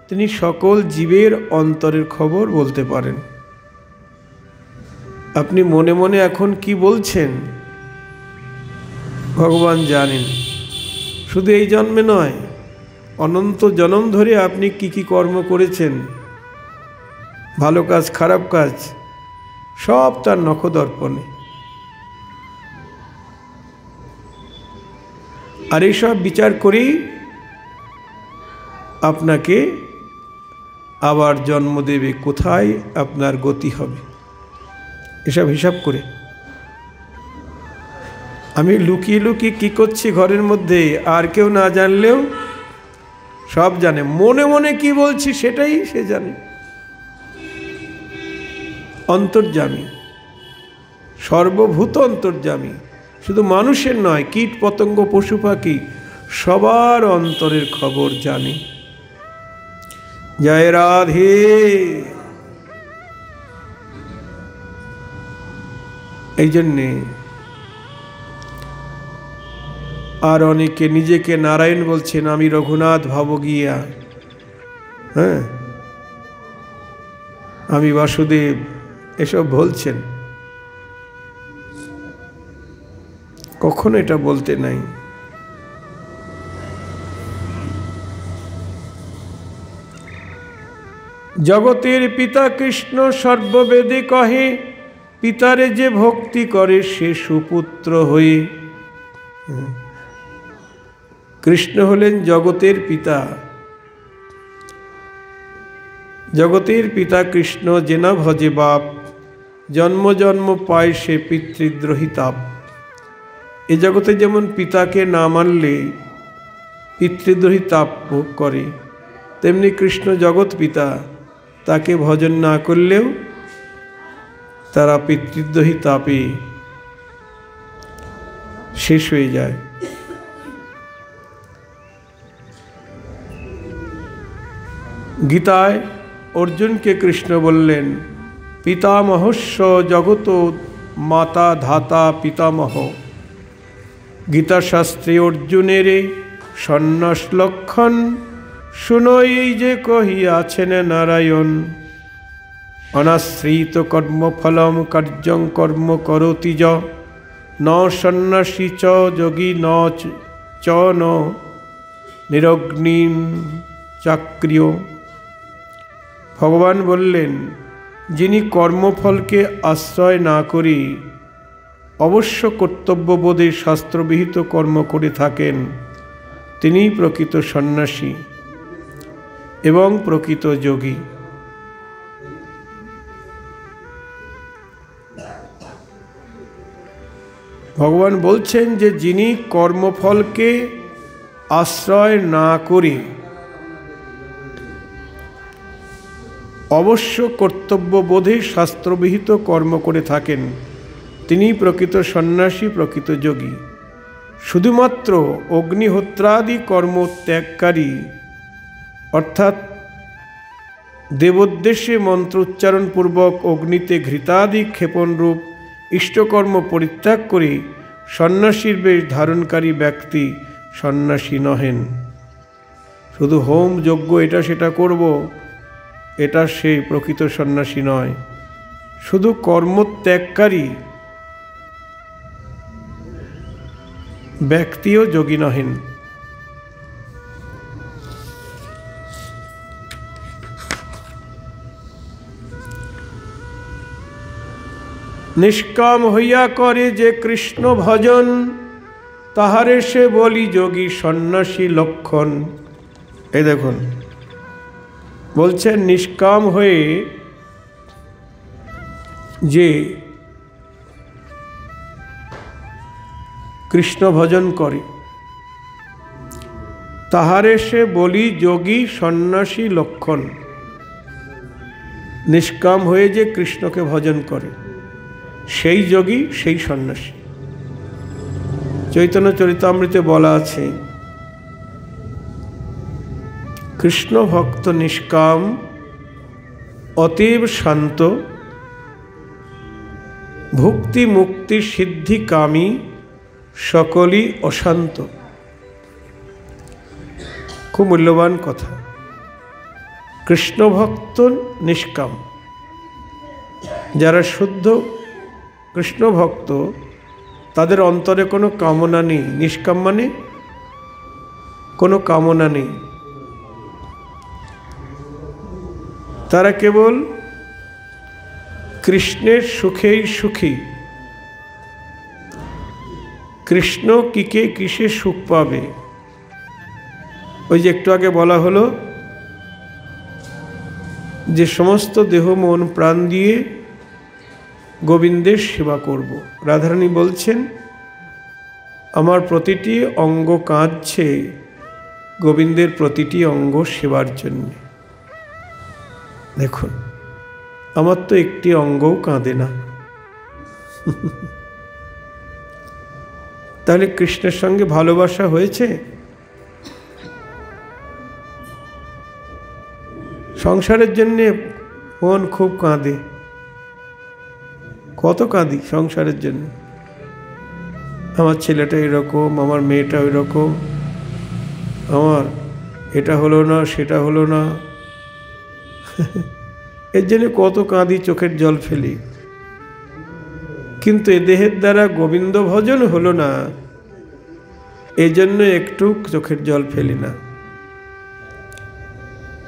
তিনি সকল জীবের অন্তরের খবর বলতে পারেন। আপনি মনে মনে এখন কি বলছেন ভগবান জানেন। শুধু এই জন্মে নয়, অনন্ত জন্ম ধরে আপনি কি কি কর্ম করেছেন, ভালো কাজ খারাপ কাজ, সব তার নখদর্পণে। আর এইসব বিচার করেই আপনাকে আবার জন্ম দেবে, কোথায় আপনার গতি হবে, এসব হিসাব করে। আমি লুকিয়ে লুকিয়ে কী করছি ঘরের মধ্যে, আর কেউ না জানলেও সব জানে। মনে মনে কি বলছি সেটাই সে জানে। অন্তর্যামী, সর্বভূত অন্তর্যামী। শুধু মানুষের নয়, কীট পতঙ্গ পশু পাখি সবার অন্তরের খবর জানে। জয় রাধে। এই জন্যে আর অনেকে নিজেকে নারায়ণ বলছেন, আমি রঘুনাথ ভাব গিয়া, হ্যাঁ আমি বাসুদেব, এসব বলছেন। কখনো এটা বলতে নাই। জগতের পিতা কৃষ্ণ সর্ববেদে কহে, পিতারে যে ভক্তি করে সে সুপুত্র হয়ে। কৃষ্ণ হলেন জগতের পিতা। জগতের পিতা কৃষ্ণ, যে না ভজে বাপ, জন্ম জন্ম পায় সে পিতৃদ্রোহী তাপ। এ জগতে যেমন পিতাকে না মানলে পিতৃদ্রোহী তাপ ভোগ করে, তেমনি কৃষ্ণ জগৎ পিতা, তাকে ভজন না করলেও তারা পিতৃদ্রোহী তাপে শেষ হয়ে যায়। গীতায় অর্জুনকে কৃষ্ণ বললেন, পিতামহস্য জগত মাতা ধাতা পিতামহ। গীতা শাস্ত্রে অর্জুনের সন্ন্যাস লক্ষণ, শুনই যে কহিয়াছেন নারায়ণ। অনাশ্রিত কর্মফলম কার্যং কর্ম করোতি য, ন সন্ন্যাসী চ যোগী ন চ ন নিরগ্নিম চাক্রিয়। ভগবান বললেন, যিনি কর্মফলকে আশ্রয় না করে অবশ্য কর্তব্যবোধে শাস্ত্রবিহিত কর্ম করে থাকেন, তিনিই প্রকৃত সন্ন্যাসী এবং প্রকৃত যোগী। ভগবান বলছেন যে যিনি কর্মফলকে আশ্রয় না করে অবশ্য কর্তব্যবোধে শাস্ত্রবিহিত কর্ম করে থাকেন, তিনিই প্রকৃত সন্ন্যাসী, প্রকৃত যোগী। শুধুমাত্র অগ্নিহোত্রাদি কর্ম ত্যাগকারী, অর্থাৎ দেবোদ্দেশ্যে মন্ত্র উচ্চারণপূর্বক অগ্নিতে ঘৃতাদি ক্ষেপণরূপ ইষ্টকর্ম পরিত্যাগ করে সন্ন্যাসীর বেশ ধারণকারী ব্যক্তি সন্ন্যাসী নহেন। শুধু হোম যজ্ঞ এটা সেটা করব, এটা সে প্রকৃত সন্ন্যাসী নয়। শুধু কর্মত্যাগকারী ব্যক্তিও যোগী নহেন। নিষ্কাম হইয়া করে যে কৃষ্ণ ভজন, তাহারে সে বলি যোগী সন্ন্যাসী লক্ষণ। এই দেখুন বলছেন, নিষ্কাম হয়ে যে কৃষ্ণ ভজন করে, তাহারে সে বলি যোগী সন্ন্যাসী লক্ষণ। নিষ্কাম হয়ে যে কৃষ্ণকে ভজন করে সেই যোগী, সেই সন্ন্যাসী। চৈতন্য চরিতামৃতে বলা আছে, কৃষ্ণ ভক্ত নিষ্কাম অতীব শান্ত, ভুক্তি মুক্তি সিদ্ধি কামী, সকলই অশান্ত। খুব মূল্যবান কথা। কৃষ্ণ ভক্ত নিষ্কাম, যারা শুদ্ধ কৃষ্ণ ভক্ত তাদের অন্তরে কোনো কামনা নেই। নিষ্কাম মানে কোনো কামনা নেই, তারা কেবল কৃষ্ণের সুখেই সুখী। কৃষ্ণ কিকে কিসে সুখ পাবে, ওই যে একটু আগে বলা হলো যে সমস্ত দেহ মন প্রাণ দিয়ে গোবিন্দের সেবা করব। রাধারানী বলছেন, আমার প্রতিটি অঙ্গ কাঁদছে গোবিন্দের প্রতিটি অঙ্গ সেবার জন্য। দেখুন, আমার তো একটি অঙ্গও কাঁদে না। তাহলে কৃষ্ণের সঙ্গে ভালোবাসা হয়েছে? সংসারের জন্যে মন খুব কাঁদে, কত কাঁদি সংসারের জন্য। আমার ছেলেটা এরকম, আমার মেয়েটা ওই রকম, আমার এটা হলো না সেটা হলো না, এর জন্য কত কাঁদি, চোখের জল ফেলি। কিন্তু এ দেহের দ্বারা গোবিন্দ ভজন হলো না, এই জন্য একটু চোখের জল ফেলি না।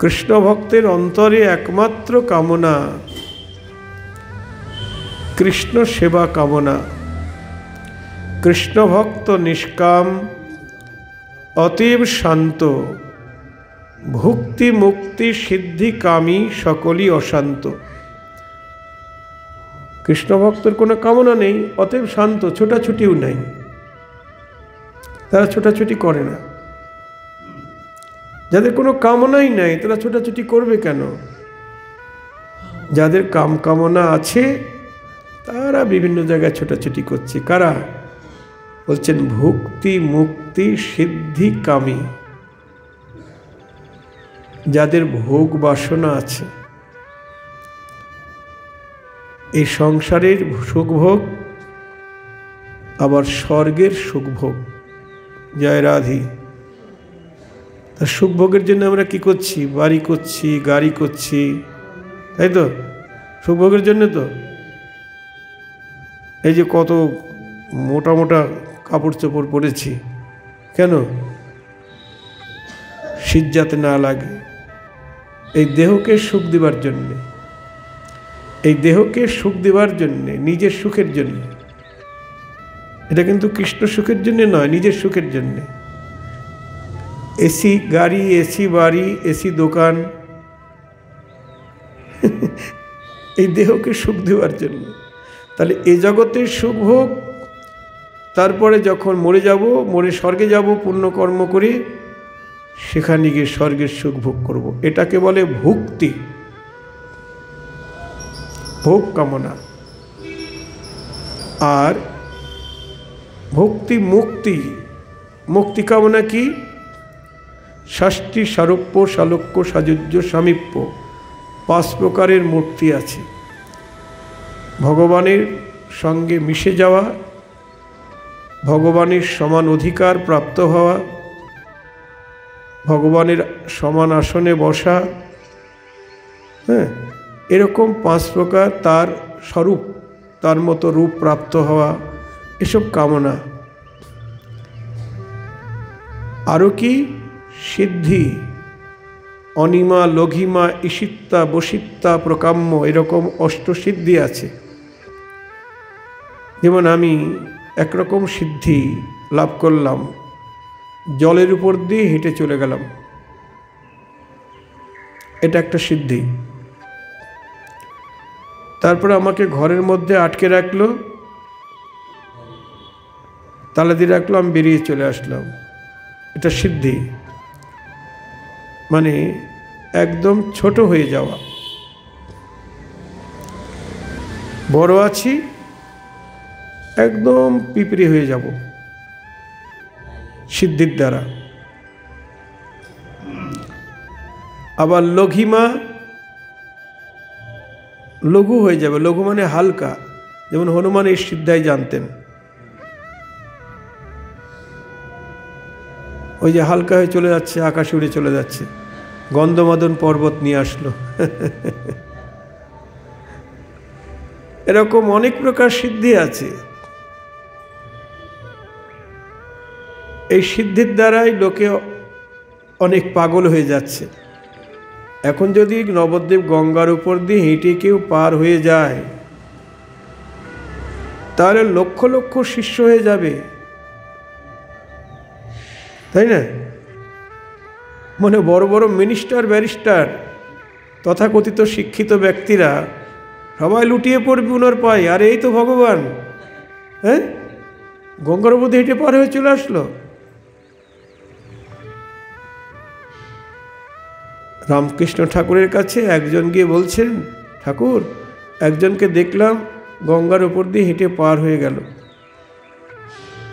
কৃষ্ণ ভক্তের অন্তরে একমাত্র কামনা কৃষ্ণ সেবা কামনা। কৃষ্ণ ভক্ত নিষ্কাম অতীব শান্ত, ভুক্তি মুক্তি সিদ্ধি কামী, সকলই অশান্ত। কৃষ্ণ ভক্তের কোনো কামনা নেই, অতএব শান্ত, ছোটাছুটিও নেই, তারা ছোটাছুটি করে না। যাদের কোনো কামনাই নাই তারা ছোটাছুটি করবে কেন? যাদের কামনা আছে তারা বিভিন্ন জায়গায় ছোটাছুটি করছে। কারা? বলছেন ভুক্তি মুক্তি সিদ্ধি কামী, যাদের ভোগ বাসনা আছে। এই সংসারের সুখভোগ আবার স্বর্গের সুখভোগ। জয় রাধি। তা সুখভোগের জন্য আমরা কি করছি? বাড়ি করছি, গাড়ি করছি, তাই তো? সুখভোগের জন্য তো এই যে কত মোটা মোটা কাপড় চোপড় পরেছি, কেন? শীত যাতে না লাগে। এই দেহকে সুখ দেবার জন্যে, এই দেহকে সুখ দেবার জন্যে, নিজের সুখের জন্যে। এটা কিন্তু কৃষ্ণ সুখের জন্যে নয়, নিজের সুখের জন্যে। এসি গাড়ি, এসি বাড়ি, এসি দোকান, এই দেহকে সুখ দেওয়ার জন্য। তাহলে এ জগতের সুখ ভোগ, তারপরে যখন মরে যাব, মরে স্বর্গে যাব পুণ্যকর্ম করে, সেখানে গিয়ে স্বর্গের সুখ ভোগ করব। এটাকে বলে ভুক্তি, ভোগ কামনা। আর ভক্তি মুক্তি, মুক্তি কামনা কি? ষষ্ঠী সারূপ্য সালোক্য সাযুজ্য সামীপ্য, 5 প্রকারের মূর্তি আছে। ভগবানের সঙ্গে মিশে যাওয়া, ভগবানের সমান অধিকার প্রাপ্ত হওয়া, ভগবানের সমান আসনে বসা, হ্যাঁ, এরকম 5 প্রকার তার স্বরূপ, তার মতো রূপ প্রাপ্ত হওয়া, এসব কামনা। আরও কি? সিদ্ধি, অনিমা লঘিমা ঈশিত্তা বসিত্তা প্রকাম্য, এরকম অষ্টসিদ্ধি আছে। যেমন আমি একরকম সিদ্ধি লাভ করলাম, জলের উপর দিয়ে হেঁটে চলে গেলাম, এটা একটা সিদ্ধি। তারপরে আমাকে ঘরের মধ্যে আটকে রাখলো, তালা দিয়ে রাখলো, আমি বেরিয়ে চলে আসলাম, এটা সিদ্ধি। মানে একদম ছোট হয়ে যাওয়া। বড় আছি, একদম পিঁপড়ে হয়ে যাব সিদ্ধির দ্বারা। আবার লঘিমা, লঘু হয়ে যাবে। লঘু মানে হালকা, যেমন হনুমান এই সিদ্ধাই জানতেন। ওই যে হালকা হয়ে চলে যাচ্ছে, আকাশে উড়ে চলে যাচ্ছে, গন্ধমাদন পর্বত নিয়ে আসলো। এরকম অনেক প্রকার সিদ্ধি আছে। এই সিদ্ধির দ্বারাই লোকে অনেক পাগল হয়ে যাচ্ছে। এখন যদি নবদ্বীপ গঙ্গার উপর দিয়ে হেঁটে কেউ পার হয়ে যায়, তাহলে লক্ষ লক্ষ শিষ্য হয়ে যাবে, তাই না? মানে বড় বড় মিনিস্টার, ব্যারিস্টার, তথাকথিত শিক্ষিত ব্যক্তিরা সবাই লুটিয়ে পড়বে ওনার পায়ে। আর এই তো ভগবান, হ্যাঁ, গঙ্গার উপর দিয়ে হেঁটে পার হয়ে চলে আসলো। রামকৃষ্ণ ঠাকুরের কাছে একজন গিয়ে বলছেন, ঠাকুর, একজনকে দেখলাম গঙ্গার উপর দিয়ে হেঁটে পার হয়ে গেল।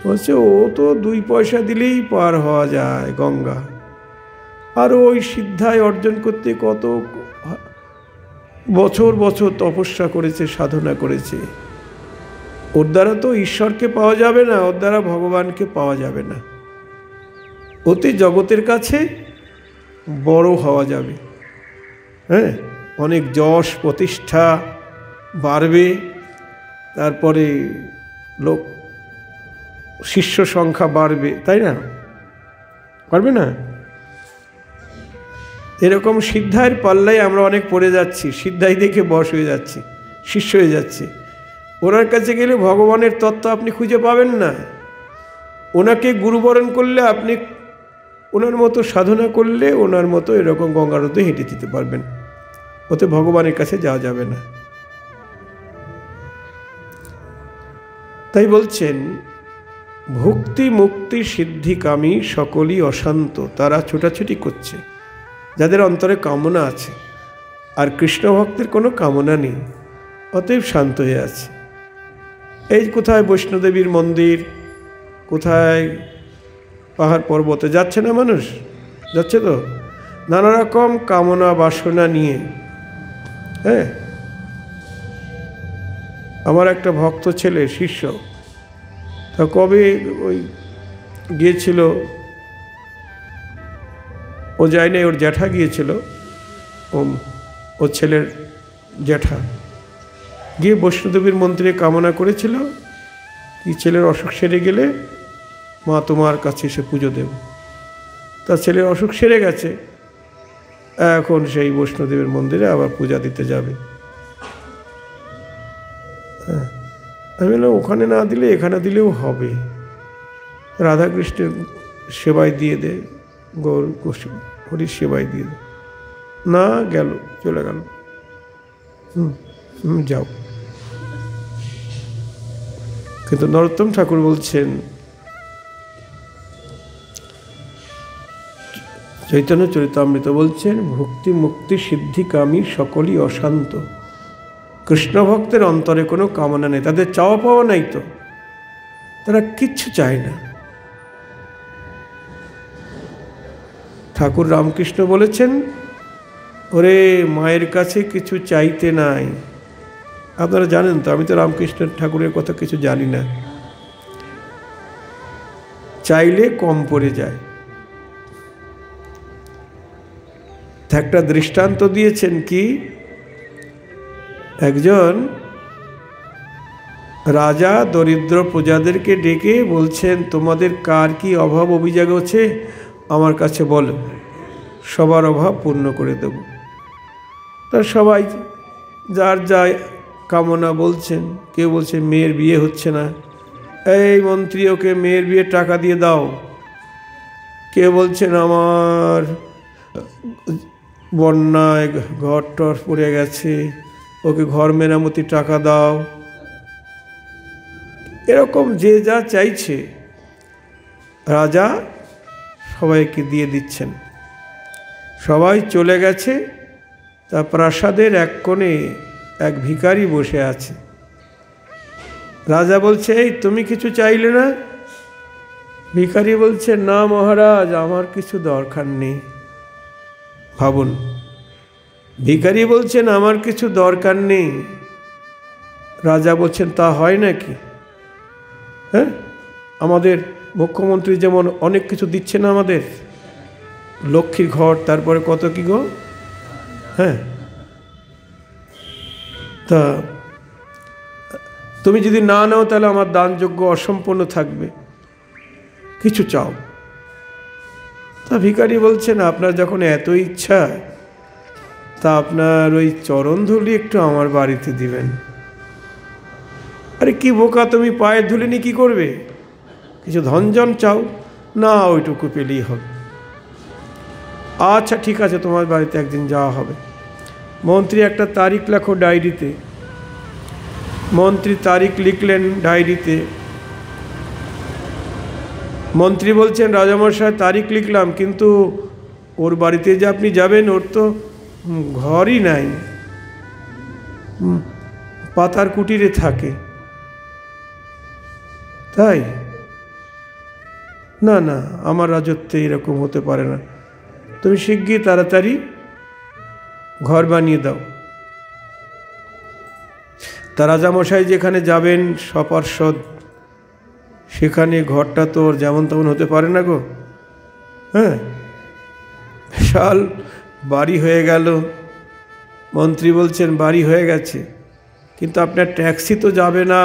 বলছে, ও তো 2 পয়সা দিলেই পার হওয়া যায় গঙ্গা, আর ওই সিদ্ধায় অর্জন করতে কত বছর বছর তপস্যা করেছে, সাধনা করেছে। ওর দ্বারা তো ঈশ্বরকে পাওয়া যাবে না, ওর দ্বারা ভগবানকে পাওয়া যাবে না। অতি জগতের কাছে বড় হওয়া যাবে, হ্যাঁ, অনেক যশ প্রতিষ্ঠা বাড়বে, তারপরে লোক শিষ্য সংখ্যা বাড়বে, তাই না? পারবে না? এরকম সিদ্ধায়ের পাল্লায় আমরা অনেক পড়ে যাচ্ছি, সিদ্ধাই দেখে বশ হয়ে যাচ্ছি, শিষ্য হয়ে যাচ্ছি। ওনার কাছে গেলে ভগবানের তত্ত্ব আপনি খুঁজে পাবেন না। ওনাকে গুরুবরণ করলে, আপনি ওনার মতো সাধনা করলে, ওনার মতো এরকম গঙ্গার মধ্যে হেঁটে দিতে পারবেন, ওতে ভগবানের কাছে যাওয়া যাবে না। তাই বলছেন, ভক্তি মুক্তি সিদ্ধিকামী সকলই অশান্ত, তারা ছোটাছুটি করছে, যাদের অন্তরে কামনা আছে। আর কৃষ্ণ ভক্তের কোনো কামনা নেই, অতএব শান্ত হয়ে আছে। এই কোথায় বৈষ্ণোদেবীর মন্দির, কোথায় পাহাড় পর্বতে যাচ্ছে না মানুষ, যাচ্ছে তো নানা রকম কামনা বাসনা নিয়ে। হ্যাঁ, আমার একটা ভক্ত ছেলে, শিষ্য, তা কবে ওই গিয়েছিল, ও যায় নাই, ওর জ্যাঠা গিয়েছিল, ওর ছেলের জ্যাঠা গিয়ে বৈষ্ণোদেবীর মন্দিরে কামনা করেছিল কি ছেলের অসুখ সেরে গেলে মা তোমার কাছে এসে পুজো দেব। তার ছেলের অসুখ সেরে গেছে, এখন সেই বৈষ্ণোদেবীর মন্দিরে আবার পূজা দিতে যাবে। হ্যাঁ, আমি বললাম ওখানে না দিলে এখানে দিলেও হবে, রাধাকৃষ্ণের সেবায় দিয়ে দে, গৌর হরির সেবায় দিয়ে দে। না, গেল, চলে গেল। যাও। কিন্তু নরোত্তম ঠাকুর বলছেন, চৈতন্য চরিতামৃত বলছেন, ভক্তি মুক্তি সিদ্ধিকামী সকলই অশান্ত। কৃষ্ণ ভক্তের অন্তরে কোনো কামনা নেই, তাদের চাওয়া পাওয়া নাই, তো তারা কিচ্ছু চায় না। ঠাকুর রামকৃষ্ণ বলেছেন, ওরে মায়ের কাছে কিছু চাইতে নাই। আপনারা জানেন তো, আমি তো রামকৃষ্ণ ঠাকুরের কথা কিছু জানি না। চাইলে কম পড়ে যায়। একটা দৃষ্টান্ত দিয়েছেন কি, একজন রাজা দরিদ্র প্রজাদেরকে ডেকে বলছেন, তোমাদের কার কি অভাব অভিযোগ আছে আমার কাছে বলো, সবার অভাব পূর্ণ করে দেব। তা সবাই যার যা কামনা বলছেন, কেউ বলছে মেয়ের বিয়ে হচ্ছে না, এই মন্ত্রী ওকে মেয়ের বিয়ের টাকা দিয়ে দাও। কেউ বলছেন আমার বন্যায় ঘর টর পড়ে গেছে, ওকে ঘর মেরামতির টাকা দাও। এরকম যে যা চাইছে রাজা সবাইকে দিয়ে দিচ্ছেন। সবাই চলে গেছে, তা প্রাসাদের এক কোণে এক ভিখারি বসে আছে। রাজা বলছে, এই তুমি কিছু চাইলে না? ভিখারি বলছে, না মহারাজ, আমার কিছু দরকার নেই। ভাবুন, ভিখারি বলছেন আমার কিছু দরকার নেই, রাজা বলছেন তা হয় নাকি? হ্যাঁ, আমাদের মুখ্যমন্ত্রী যেমন অনেক কিছু দিচ্ছে না আমাদের, লক্ষ্মীর ঘর, তারপরে কত কি গো। হ্যাঁ, তা তুমি যদি না নাও তাহলে আমার দানযোগ্য অসম্পূর্ণ থাকবে, কিছু চাও। তা ভিখারি বলছেন, আপনার যখন এত ইচ্ছা, তা আপনার ওই চরণ ধুলি একটু আমার বাড়িতে দিবেন। আরে কি বোকা তুমি, পায়ের ধুলি নিয়ে কী করবে? কিছু ধনজন চাও? না, ওইটুকু পেলেই হবে। আচ্ছা ঠিক আছে, তোমার বাড়িতে একদিন যাওয়া হবে। মন্ত্রী একটা তারিখ লেখো ডায়েরিতে। মন্ত্রী তারিখ লিখলেন ডায়েরিতে। মন্ত্রী বলছেন, রাজামশাই তারিখ লিখলাম, কিন্তু ওর বাড়িতে যে আপনি যাবেন, ওর তো ঘরই নাই, পাতার কুটিরে থাকে। তাই? না না, আমার রাজত্বে এরকম হতে পারে না, তুমি শিগগির তাড়াতাড়ি ঘর বানিয়ে দাও। তা রাজামশাই যেখানে যাবেন সপার্ষদ, সেখানে ঘরটা তো যেমন তেমন হতে পারে না গো। হ্যাঁ, বিশাল বাড়ি হয়ে গেল। মন্ত্রী বলছেন, বাড়ি হয়ে গেছে, কিন্তু আপনার ট্যাক্সি তো যাবে না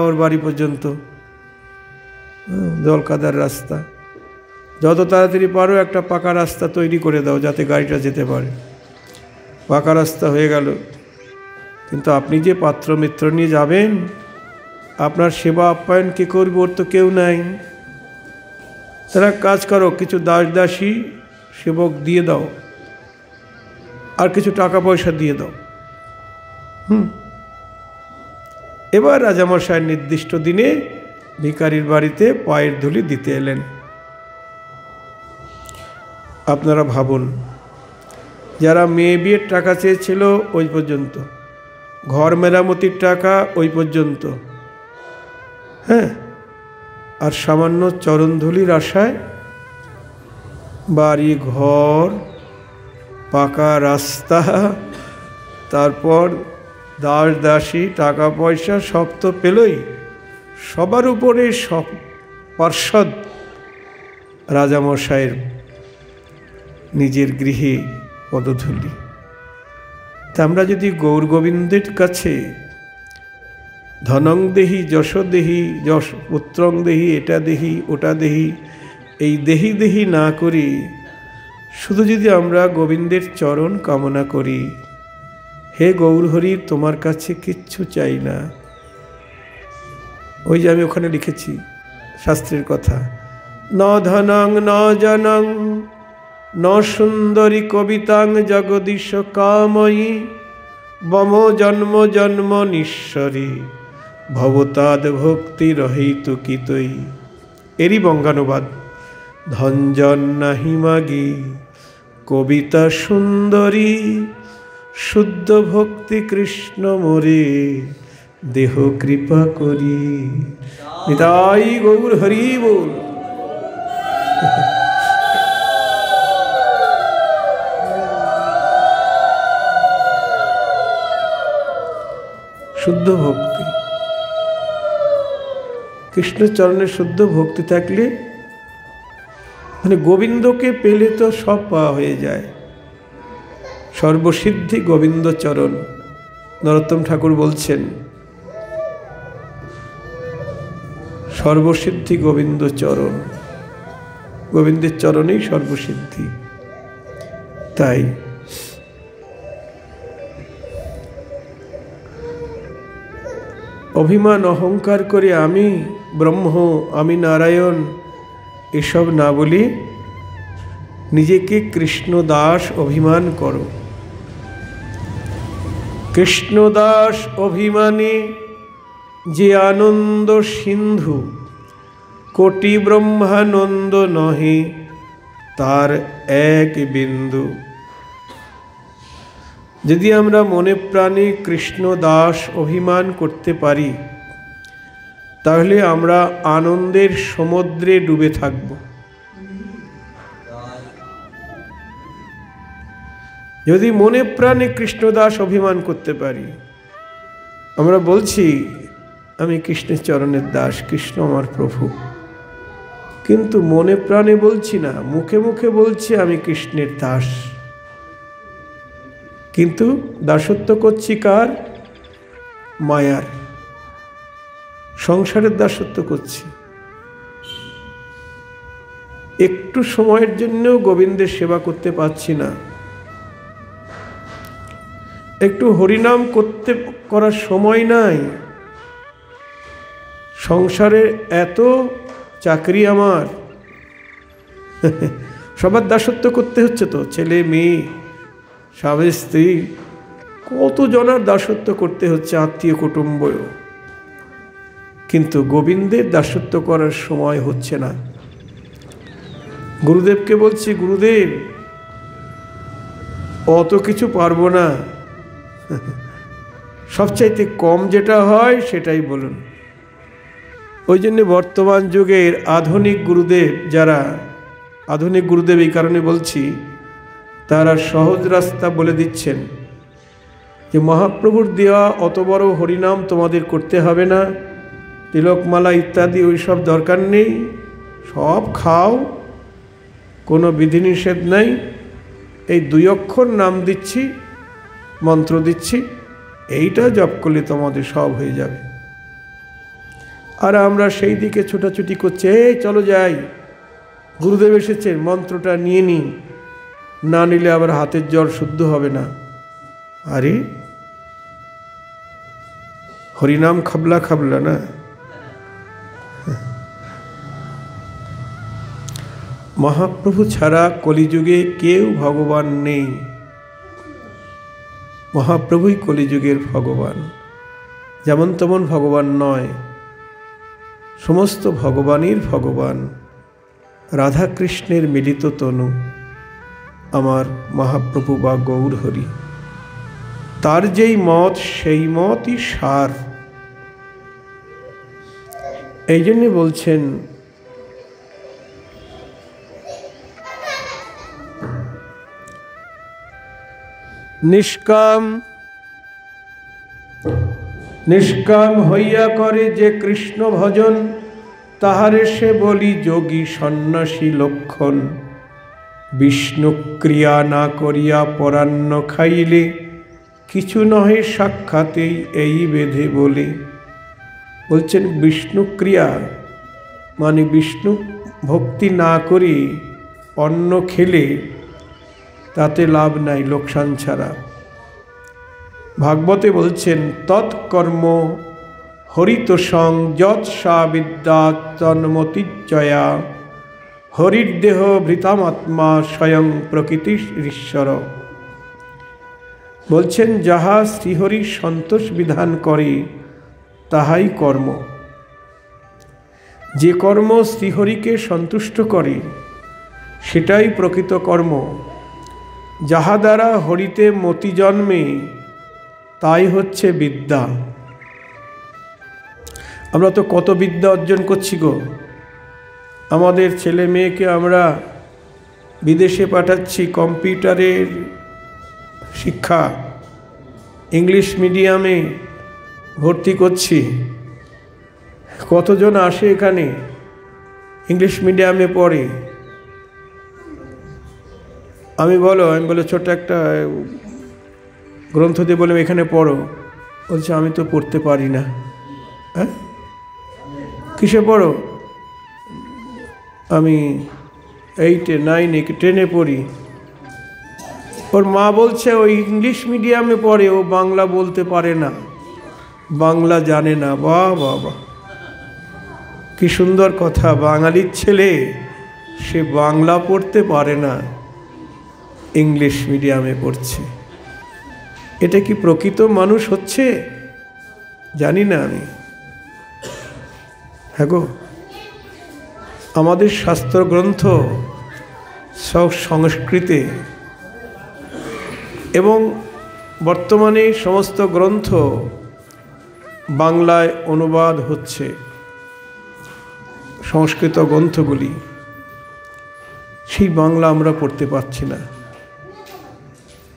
ওর বাড়ি পর্যন্ত, জলকাদার রাস্তা। যত তাড়াতাড়ি পারো একটা পাকা রাস্তা তৈরি করে দাও, যাতে গাড়িটা যেতে পারে। পাকা রাস্তা হয়ে গেল, কিন্তু আপনি যে পাত্র মিত্র নিয়ে যাবেন, আপনার সেবা আপ্যায়ন কে করবে? ওর তো কেউ নাই। তারা কাজ করো, কিছু দাস দাসী সেবক দিয়ে দাও, আর কিছু টাকা পয়সা দিয়ে দাও। এবার রাজামশাই নির্দিষ্ট দিনে ভিখারির বাড়িতে পায়ের ধুলি দিতে এলেন। আপনারা ভাবুন, যারা মেয়ে বিয়ের টাকা চেয়েছিল ওই পর্যন্ত, ঘর মেরামতির টাকা ওই পর্যন্ত, হ্যাঁ, আর সামান্য চরণধুলির আশায় বাড়ি ঘর, পাকা রাস্তা, তারপর দাস দাসী, টাকা পয়সা সব তো পেলই, সবার উপরে সব পার্ষদ রাজামশাইয়ের নিজের গৃহে পদধূলি। তা আমরা যদি গৌর গোবিন্দের কাছে ধনং দেহি, যশ দেহি, যশ পুত্রং দেহি, এটা দেহি ওটা দেহি, এই দেহি দেহি না করি, শুধু যদি আমরা গোবিন্দের চরণ কামনা করি, হে গৌরহরি, তোমার কাছে কিচ্ছু চাই না। ওই যে আমি ওখানে লিখেছি শাস্ত্রের কথা, ন ধনং ন জনং ন সুন্দরী কবিতাং জগদীশ কাময়ী বম জন্ম জন্ম নিঃস্বরী ভবতাদ ভক্তি রহিত কিতই। এরই বঙ্গানুবাদ, ধনজন নাহি মাগি কবিতা সুন্দরী শুদ্ধ ভক্তি কৃষ্ণ মোরে দেহ কৃপা করি। নিতাই গৌর হরি বল। শুদ্ধ ভক্তি, কৃষ্ণচরণের শুদ্ধ ভক্তি থাকলে মানে গোবিন্দকে পেলে তো সব পাওয়া হয়ে যায়। সর্বসিদ্ধি গোবিন্দ চরণ। নরোত্তম ঠাকুর বলছেন, সর্বসিদ্ধি গোবিন্দ চরণ, গোবিন্দের চরণেই সর্বসিদ্ধি। তাই অভিমান অহংকার করে আমি ব্রহ্ম, আমি নারায়ণ এসব না বলি নিজেকে কৃষ্ণদাস অভিমান করো। কৃষ্ণদাস অভিমানী যে আনন্দ সিন্ধু, কোটি ব্রহ্মানন্দ নহে তার এক বিন্দু। যদি আমরা মনে প্রাণে কৃষ্ণদাস অভিমান করতে পারি তাহলে আমরা আনন্দের সমুদ্রে ডুবে থাকব। যদি মনে প্রাণে কৃষ্ণদাস অভিমান করতে পারি, আমরা বলছি আমি কৃষ্ণের চরণের দাস, কৃষ্ণ আমার প্রভু, কিন্তু মনে প্রাণে বলছি না, মুখে মুখে বলছি আমি কৃষ্ণের দাস, কিন্তু দাসত্ব করছি কার? মায়ার, সংসারের দাসত্ব করছি। একটু সময়ের জন্যও গোবিন্দের সেবা করতে পারছি না, একটু হরিনাম করার সময় নাই। সংসারে এত চাকরি আমার, সবার দাসত্ব করতে হচ্ছে তো, ছেলে মেয়ে স্বামী স্ত্রী কত জনার দাসত্ব করতে হচ্ছে, আত্মীয় কুটুম্বও, কিন্তু গোবিন্দের দাসত্ব করার সময় হচ্ছে না। গুরুদেবকে বলছি, গুরুদেব অত কিছু পারবো না, সবচাইতে কম যেটা হয় সেটাই বলুন। ওই জন্য বর্তমান যুগের আধুনিক গুরুদেব, যারা আধুনিক গুরুদেব এই কারণে বলছি, তারা সহজ রাস্তা বলে দিচ্ছেন যে মহাপ্রভুর দেওয়া অত বড় হরিনাম তোমাদের করতে হবে না, তিলকমালা ইত্যাদি ওই সব দরকার নেই, সব খাও, কোনো বিধিনিষেধ নাই, এই 2 অক্ষর নাম দিচ্ছি, মন্ত্র দিচ্ছি, এইটা জপ করলে তোমাদের সব হয়ে যাবে। আর আমরা সেই দিকে ছোটাছুটি করছি, এই চলো যাই, গুরুদেব এসেছেন, মন্ত্রটা নিয়ে নিই, না নিলে আবার হাতের জল শুদ্ধ হবে না। আরে হরিনাম খাবলা খাবলা না। মহাপ্রভু ছাড়া কলিযুগে কেউ ভগবান নেই, মহাপ্রভুই কলিযুগের ভগবান, যেমন তেমন ভগবান নয়, সমস্ত ভগবানের ভগবান, রাধাকৃষ্ণের মিলিত তনু আমার মহাপ্রভু বা গৌর হরি, তার যেই মত সেই মতই সার। এই জন্য বলছেন নিষ্কাম হইয়া করে যে কৃষ্ণ ভজন, তাহারে সে বলি যোগী সন্ন্যাসী লক্ষণ। বিষ্ণু ক্রিয়া না করিয়া পরান্ন খাইলে, কিছু নহে সাক্ষাতেই এই বেধে বলে। বলছেন বিষ্ণু ক্রিয়া মানে বিষ্ণু ভক্তি না করি অন্ন খেলে তাতে লাভ নাই, লোকসান ছাড়া। ভাগবতে বলছেন তৎকর্ম হরিতোষং যৎসা বিদ্যা তন্মতিচয়া, হরির্দেহ ভৃতামাত্মা স্বয়ং প্রকৃতি ঈশ্বর। বলছেন যাহা শ্রীহরির সন্তোষ বিধান করে তাহাই কর্ম। যে কর্ম শ্রীহরিকে সন্তুষ্ট করে সেটাই প্রকৃত কর্ম। যাহা দ্বারা হরিতে মতি জন্মে তাই হচ্ছে বিদ্যা। আমরা তো কত বিদ্যা অর্জন করছি গো, আমাদের ছেলে মেয়েকে আমরা বিদেশে পাঠাচ্ছি, কম্পিউটারের শিক্ষা, ইংলিশ মিডিয়ামে ভর্তি করছি। কতজন আসে এখানে ইংলিশ মিডিয়ামে পড়ে, আমি বলে ছোট্ট একটা গ্রন্থ দিয়ে বললাম এখানে পড়ো, বলছে আমি তো পড়তে পারি না। হ্যাঁ, কিসে পড়ো? আমি 8, 9, 10 পড়ি। ওর মা বলছে ওই ইংলিশ মিডিয়ামে পড়ে, ও বাংলা বলতে পারে না। বাংলা জানে না। বাহ বাহ বাহ, কি সুন্দর কথা। বাঙালির ছেলে সে বাংলা পড়তে পারে না, ইংলিশ মিডিয়ামে পড়ছে। এটা কি প্রকৃত মানুষ হচ্ছে? জানি না আমি। হ্যাঁ গো, আমাদের শাস্ত্রগ্রন্থ সব সংস্কৃতে, এবং বর্তমানে সমস্ত গ্রন্থ বাংলায় অনুবাদ হচ্ছে, সংস্কৃত গ্রন্থগুলি। সেই বাংলা আমরা পড়তে পারছি না।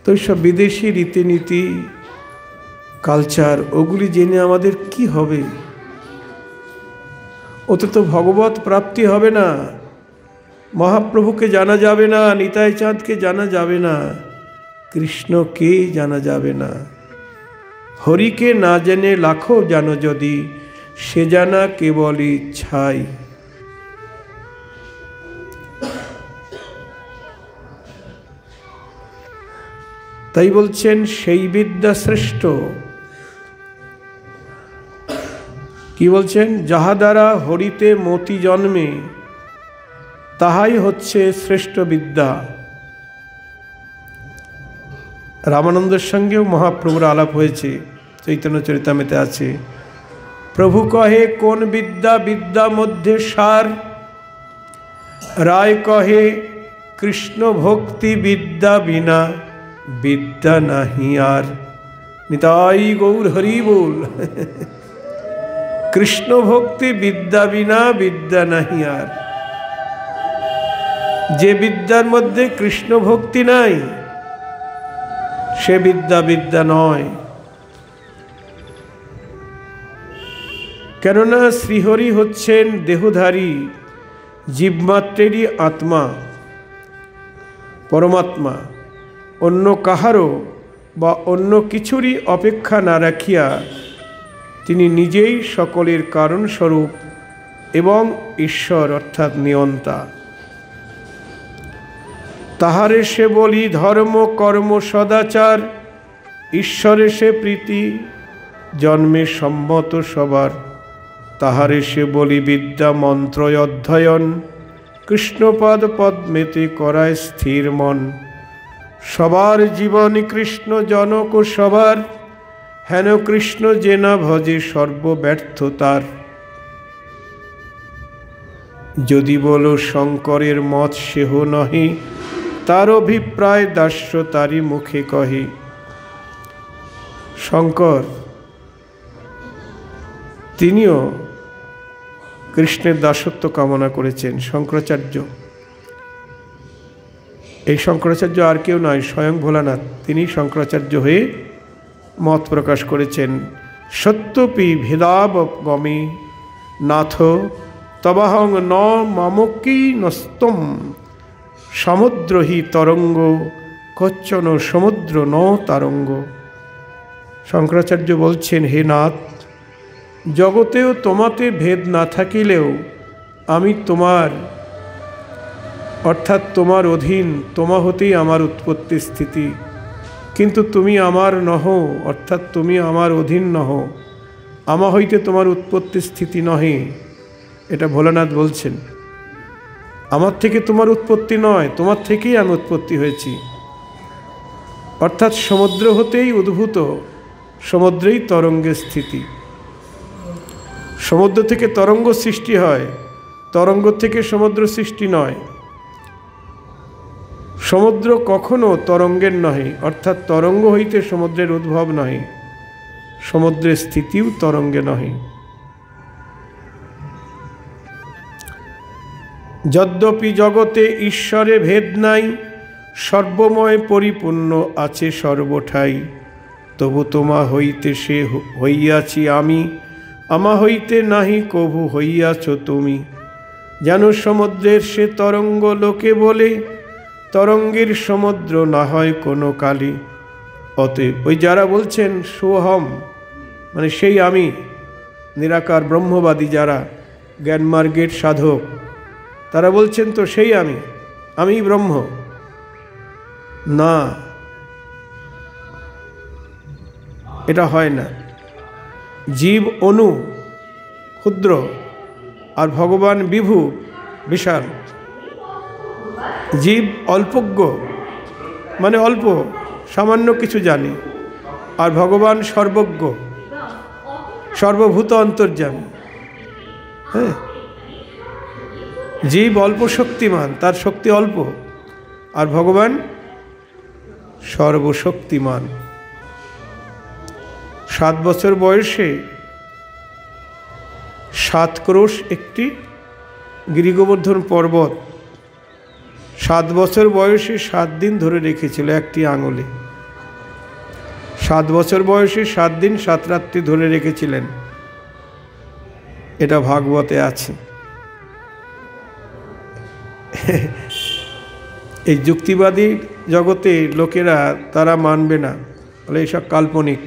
তো সব বিদেশি রীতিনীতি, কালচার, ওগুলি জেনে আমাদের কি হবে? ওতে তো ভগবত প্রাপ্তি হবে না, মহাপ্রভুকে জানা যাবে না, নিতাই চাঁদকে জানা যাবে না, কৃষ্ণকে জানা যাবে না। হরিকে না জেনে লাখো জানো যদি, সে জানা কেবল ইচ্ছাই। তাই বলছেন সেই বিদ্যা শ্রেষ্ঠ। কি বলছেন? যাহা দ্বারা হরিতে মতি জন্মে, তাহাই হচ্ছে শ্রেষ্ঠ বিদ্যা। রামানন্দের সঙ্গেও মহাপ্রভুর আলাপ হয়েছে, চৈতন্য চরিতামৃতে আছে। প্রভু কহে কোন বিদ্যা বিদ্যা মধ্যে সার, রায় কহে কৃষ্ণ ভক্তি বিদ্যা বিনা বিদ্যা নাহি আর। নিতাই গৌর হরি বল। কৃষ্ণ ভক্তি বিদ্যা বিনা বিদ্যা নাহি আর। যে বিদ্যার মধ্যে কৃষ্ণ ভক্তি নাই, সে বিদ্যা বিদ্যা নয়। কেননা শ্রীহরি হচ্ছেন দেহধারী জীবমাত্রেরই আত্মা, পরমাত্মা। অন্য কাহারও বা অন্য কিছুরই অপেক্ষা না রাখিয়া তিনি নিজেই সকলের কারণস্বরূপ এবং ঈশ্বর অর্থাৎ নিয়ন্তা। তাহারে সে বলি ধর্ম কর্ম সদাচার, ঈশ্বরে সে প্রীতি জন্মে সম্মত সবার। তাহারে সে বলি বিদ্যা মন্ত্র অধ্যয়ন, কৃষ্ণপদ পদ্মেতে করায় স্থির মন। সবার জীবন কৃষ্ণ জনক সবার, হেন কৃষ্ণ যে না ভজে সর্বব্যর্থতার। যদি বলো শঙ্করের মত সেহ নহে, তার অভিপ্রায় দাস্য তারি মুখে কহে। শঙ্কর তিনিও কৃষ্ণের দাসত্ব কামনা করেছেন। শঙ্করাচার্য, এই শঙ্করাচার্য আর কেউ নয়, স্বয়ং ভোলানাথ। তিনি শঙ্করাচার্য হয়ে মত প্রকাশ করেছেন। সত্যপি ভেদাবগমে নাথ তবাহং ন মামকি নস্তম, সমুদ্র হি তরঙ্গ কচ্চন সমুদ্র ন তারঙ্গ। শঙ্করাচার্য বলছেন, হে নাথ, জগতেও তোমাতে ভেদ না থাকিলেও আমি তোমার অর্থাৎ তোমার অধীন, তোমা হতেই আমার উৎপত্তি স্থিতি। কিন্তু তুমি আমার নহ, অর্থাৎ তুমি আমার অধীন নহ, আমা হইতে তোমার উৎপত্তি স্থিতি নহে। এটা ভোলানাথ বলছেন। আমার থেকে তোমার উৎপত্তি নয়, তোমার থেকেই আমি উৎপত্তি হয়েছি। অর্থাৎ সমুদ্র হতেই উদ্ভূত, সমুদ্রেই তরঙ্গের স্থিতি। সমুদ্র থেকে তরঙ্গ সৃষ্টি হয়, তরঙ্গ থেকে সমুদ্র সৃষ্টি নয়। সমুদ্র কখনো তরঙ্গের নহে, অর্থাৎ তরঙ্গ হইতে সমুদ্রের উদ্ভব নহে, সমুদ্রের স্থিতিও তরঙ্গে নহে। যদ্যপি জগতে ঈশ্বরে ভেদ নাই, সর্বময় পরিপূর্ণ আছে সর্বঠাই। তবু তোমা হইতে সে হইয়াছি আমি, আমা হইতে নাহি কভু হইয়াছ তুমি। যেন সমুদ্রের সে তরঙ্গ লোকে বলে, তরঙ্গের সমুদ্র না হয় কোনো কালে। অতএব ওই যারা বলছেন সোহম, মানে সেই আমি, নিরাকার ব্রহ্মবাদী যারা জ্ঞানমার্গের সাধক, তারা বলছেন তো সেই আমি ব্রহ্ম। না, এটা হয় না। জীব অনু ক্ষুদ্র আর ভগবান বিভু বিশাল। জীব অল্পজ্ঞ মানে অল্প সামান্য কিছু জানে, আর ভগবান সর্বজ্ঞ সর্বভূত অন্তর্যামী। হ্যাঁ, জীব অল্প শক্তিমান, তার শক্তি অল্প, আর ভগবান সর্বশক্তিমান। 7 বছর বয়সে 7 ক্রোশ একটি গিরিগোবর্ধন পর্বত 7 বছর বয়সে 7 দিন ধরে রেখেছিল একটি আঙুলে। 7 বছর বয়সে 7 দিন 7 রাত্রি ধরে রেখেছিলেন, এটা ভাগবতে আছে। এই যুক্তিবাদী জগতে লোকেরা তারা মানবে না, বলে এইসব কাল্পনিক।